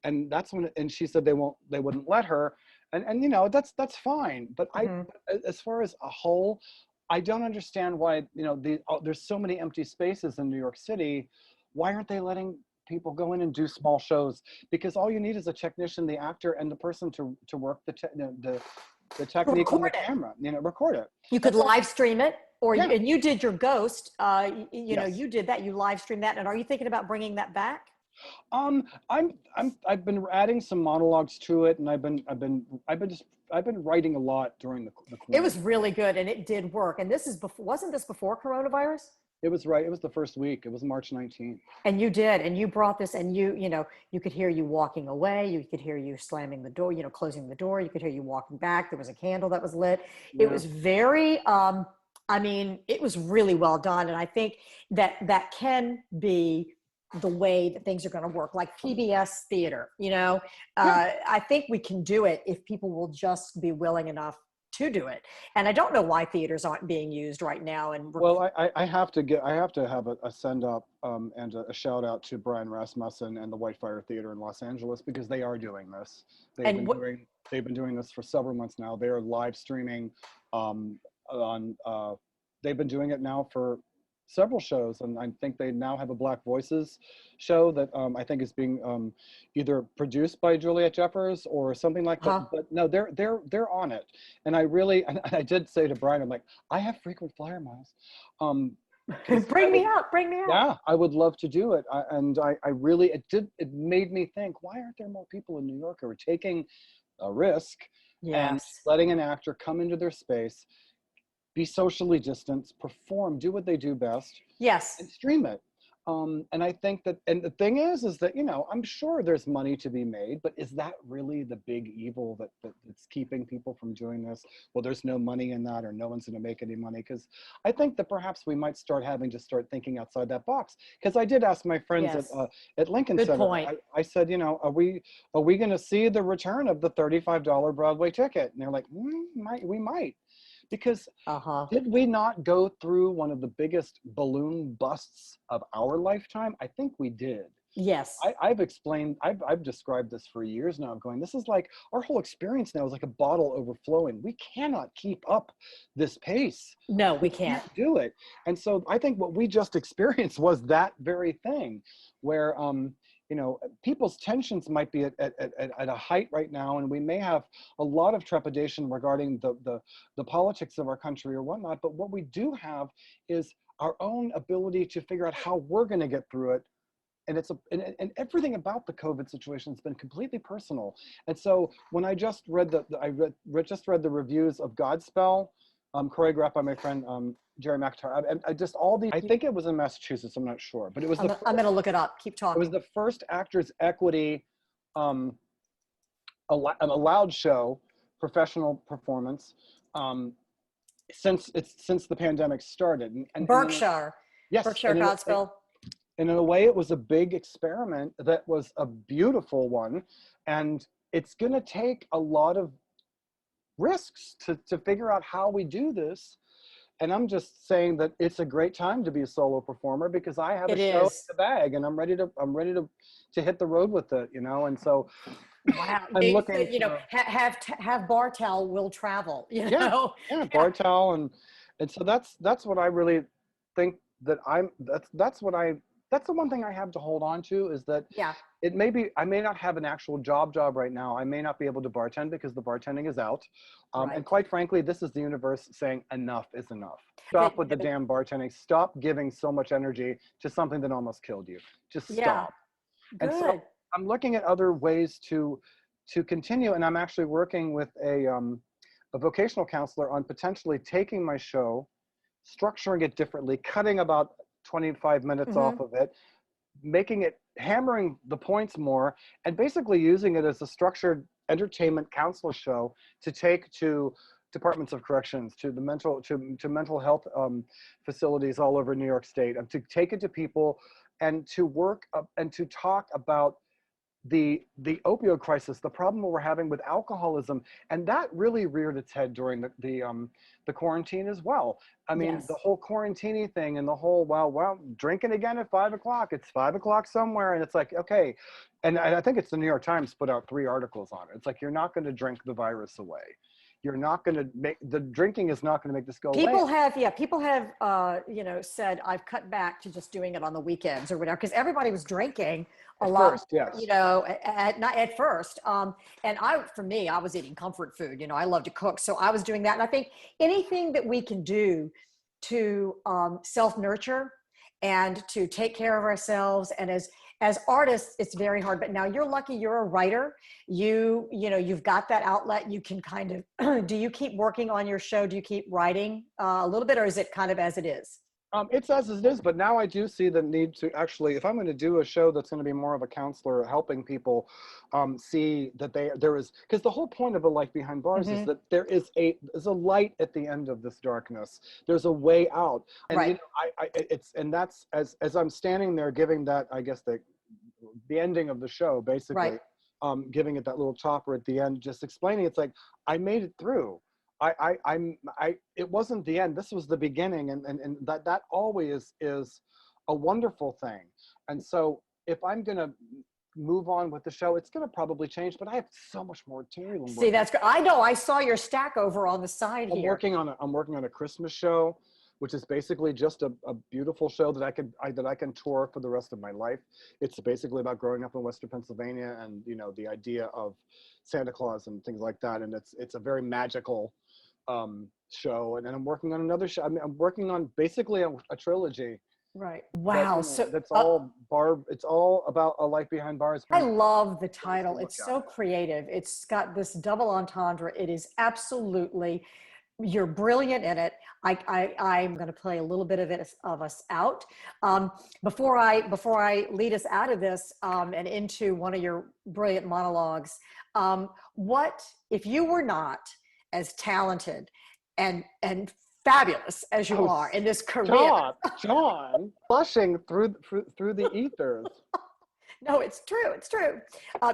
And that's when, and she said they wouldn't let her, and you know, that's fine. But as far as a whole, I don't understand why, you know, there's so many empty spaces in New York City. Why aren't they letting people go in and do small shows? Because all you need is a technician, the actor, and the person to work the technique on the camera, you know, record it. You could live stream it, or Yeah. and you did your ghost, you know, Yes. you did that, you live streamed that. And are you thinking about bringing that back? I've been adding some monologues to it, and I've been writing a lot during the It was really good, and it did work. And this is wasn't this before coronavirus? It was right. It was the first week. It was March 19th. And you did, and you brought this, and you know, you could hear you walking away. You could hear you slamming the door, you know, closing the door. You could hear you walking back. There was a candle that was lit. Yeah. It was very, I mean, it was really well done. And I think that can be the way that things are going to work, like PBS theater, you know. I think we can do it if people will just be willing enough to do it. And I don't know why theaters aren't being used right now. And well, I have to have a send up and a shout out to Brian Rasmussen and the Whitefire Theater in Los Angeles, because they are doing this. They've been doing this for several months now. They are live streaming they've been doing it now for several shows, and I think they now have a Black Voices show that I think is being either produced by Juliet Jeffers or something like that. But no, they're on it, and I did say to Brian, I'm like, I have frequent flyer miles. bring me out. Yeah, I would love to do it, it made me think, why aren't there more people in New York who are taking a risk and letting an actor come into their space, be socially distanced, perform, do what they do best. Yes. And stream it. And I think that, and the thing is that, you know, I'm sure there's money to be made, but is that really the big evil that's keeping people from doing this? Well, there's no money in that, or no one's going to make any money. Because I think that perhaps we might start thinking outside that box. Because I did ask my friends at Lincoln Center. Point. I said, you know, are we going to see the return of the $35 Broadway ticket? And they're like, we might. Because did we not go through one of the biggest balloon busts of our lifetime? I think we did. Yes. I've described this for years now, going, this is like, our whole experience now is like a bottle overflowing. We cannot keep up this pace. No, we can't do it. And so I think what we just experienced was that very thing, where you know, people's tensions might be at a height right now, and we may have a lot of trepidation regarding the politics of our country or whatnot. But what we do have is our own ability to figure out how we're going to get through it. And and everything about the COVID situation has been completely personal. And so when I just read just read the reviews of Godspell, choreographed by my friend Jerry McIntyre, and I think it was in Massachusetts, I'm not sure, but it was I'm going to look it up. Keep talking. It was the first Actors Equity allowed show, professional performance, since the pandemic started. And Berkshire. Yes. Berkshire Godspell. And in a way, it was a big experiment that was a beautiful one. And it's going to take a lot of risks to figure out how we do this. And I'm just saying that it's a great time to be a solo performer, because I have a show in the bag, and I'm ready to hit the road with it, you know. And so wow. I'm looking, you know, have Bartel will travel, you know. Yeah, Bartel, and so that's what I really think that that's the one thing I have to hold on to, is that I may not have an actual job right now. I may not be able to bartend because the bartending is out. And quite frankly, this is the universe saying enough is enough. Stop with the damn bartending. Stop giving so much energy to something that almost killed you. Just stop. Good. And so I'm looking at other ways to continue. And I'm actually working with a a vocational counselor on potentially taking my show, structuring it differently, cutting about 25 minutes off of it, making it, hammering the points more, and basically using it as a structured entertainment counsel show to take to departments of corrections, to the mental health facilities all over New York State, and to take it to people and to work up and to talk about the opioid crisis, the problem we're having with alcoholism, and that really reared its head during the quarantine as well. I mean, the whole quarantini thing and the whole well, drinking again at 5 o'clock. It's 5 o'clock somewhere, and it's like, okay, and I think it's the New York Times put out 3 articles on it. It's like, you're not going to drink the virus away. You're not going to make, the drinking is not going to make this go away. People have, you know, said, I've cut back to just doing it on the weekends or whatever, because everybody was drinking a lot, first, yes. you know, not at first. And for me, I was eating comfort food. You know, I love to cook. So I was doing that. And I think anything that we can do to self-nurture and to take care of ourselves, and as artists, it's very hard, but now you're lucky, you're a writer. You know, you've got that outlet. You can kind of, do you keep working on your show? Do you keep writing a little bit, or is it kind of as it is? It's as it is, but now I do see the need to actually, if I'm going to do a show that's going to be more of a counselor, helping people see that there is, because the whole point of A Life Behind Bars is that there's a light at the end of this darkness. There's a way out, and you know, and that's as I'm standing there giving that, I guess the ending of the show, basically, giving it that little topper at the end, just explaining, it's like, I made it through. It wasn't the end. This was the beginning, and that always is a wonderful thing. And so if I'm gonna move on with the show, it's gonna probably change. But I have so much more material. See, that's good. I know. I saw your stack over on the side here. I'm working on a Christmas show, which is basically just a beautiful show that I can tour for the rest of my life. It's basically about growing up in Western Pennsylvania, and you know, the idea of Santa Claus and things like that. And it's a very magical show. And then I'm working on another show. I'm working on basically a trilogy. Right. Wow. That's all Barb. It's all about A Life Behind Bars. I love the title. It's so creative. It's got this double entendre. It is absolutely, you're brilliant in it. I'm going to play a little bit of us out. Before I lead us out of this and into one of your brilliant monologues, what if you were not as talented and fabulous as you are in this career? John, flushing through the ethers. No, it's true. It's true.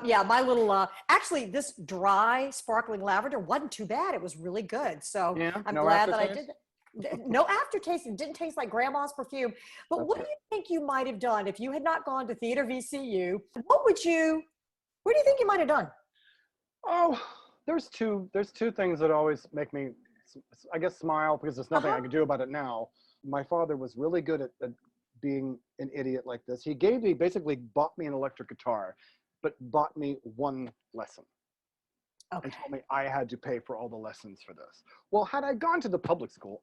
Yeah, my little, actually this dry sparkling lavender wasn't too bad. It was really good. So I'm glad that I did that. No aftertaste. It didn't taste like grandma's perfume. But what do you think you might have done if you had not gone to Theater VCU? Where do you think you might have done? Oh, there's two things that always make me, I guess, smile, because there's nothing I can do about it now. My father was really good at being an idiot like this. He basically bought me an electric guitar, but bought me one lesson. Okay. And told me I had to pay for all the lessons for this. Well, had I gone to the public school,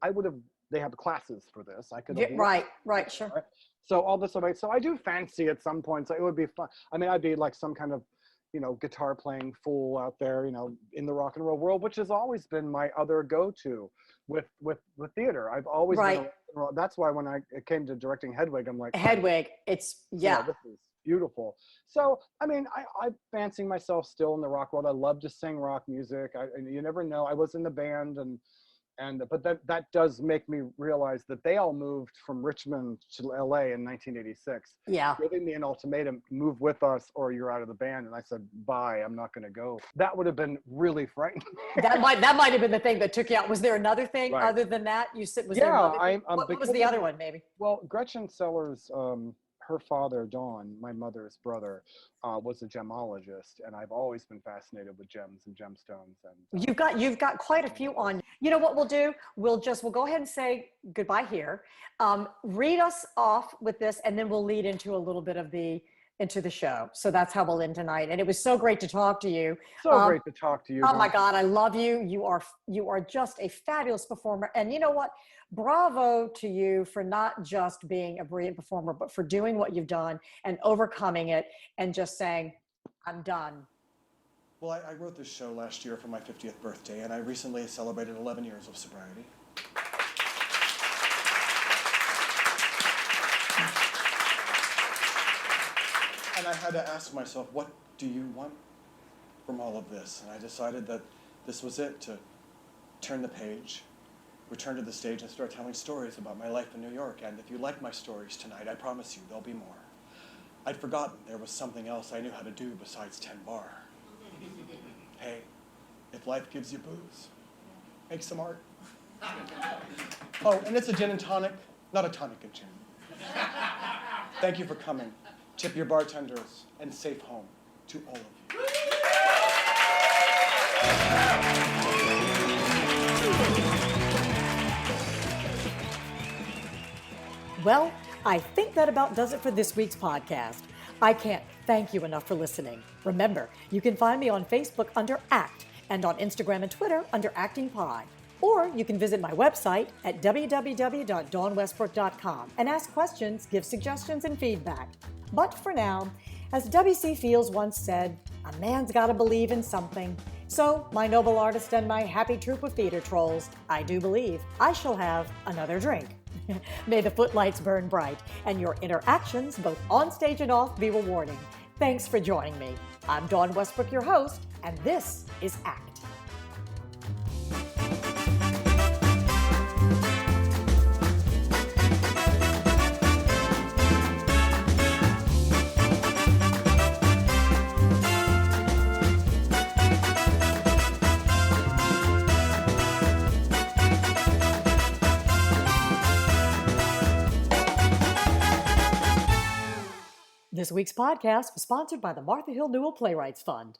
they have classes for this. I could have right, sure. Right? So all this, so I do fancy at some points, it would be fun. I mean, I'd be like some kind of, you know, guitar playing fool out there, you know, in the rock and roll world, which has always been my other go-to with theater. I've always been that's why when it came to directing Hedwig, I'm like, Hedwig, it's this is beautiful. So I mean, I fancy myself still in the rock world. I love to sing rock music. And you never know. I was in the band, but that does make me realize that they all moved from Richmond to LA in 1986. Yeah. Giving me an ultimatum, move with us or you're out of the band. And I said, bye, I'm not going to go. That would have been really frightening. that might have been the thing that took you out. Was there another thing other than that? You said, what was the other one, maybe? Well, Gretchen Sellers, her father, Don, my mother's brother, was a gemologist, and I've always been fascinated with gems and gemstones. And you've got quite a few on. You know what we'll do? We'll go ahead and say goodbye here. Read us off with this, and then we'll lead into a little bit of into the show. So that's how we'll end tonight. And it was so great to talk to you. So great to talk to you. Oh my God, I love you. You are just a fabulous performer. And you know what? Bravo to you for not just being a brilliant performer, but for doing what you've done and overcoming it and just saying, I'm done. Well, I wrote this show last year for my 50th birthday, and I recently celebrated 11 years of sobriety. And I had to ask myself, what do you want from all of this? And I decided that this was it, to turn the page, return to the stage, and start telling stories about my life in New York. And if you like my stories tonight, I promise you there'll be more. I'd forgotten there was something else I knew how to do besides 10 bar. Hey, if life gives you booze, make some art. Oh, and it's a gin and tonic, not a tonic and gin. Thank you for coming. Tip your bartenders, and safe home to all of you. Well, I think that about does it for this week's podcast. I can't thank you enough for listening. Remember, you can find me on Facebook under ACT and on Instagram and Twitter under ActingPie. Or you can visit my website at www.dawnwestbrook.com and ask questions, give suggestions, and feedback. But for now, as W.C. Fields once said, a man's got to believe in something. So, my noble artist and my happy troop of theater trolls, I do believe I shall have another drink. May the footlights burn bright and your interactions, both on stage and off, be rewarding. Thanks for joining me. I'm Dawn Westbrook, your host, and this is ACT. This week's podcast was sponsored by the Martha Hill Newell Playwrights Fund.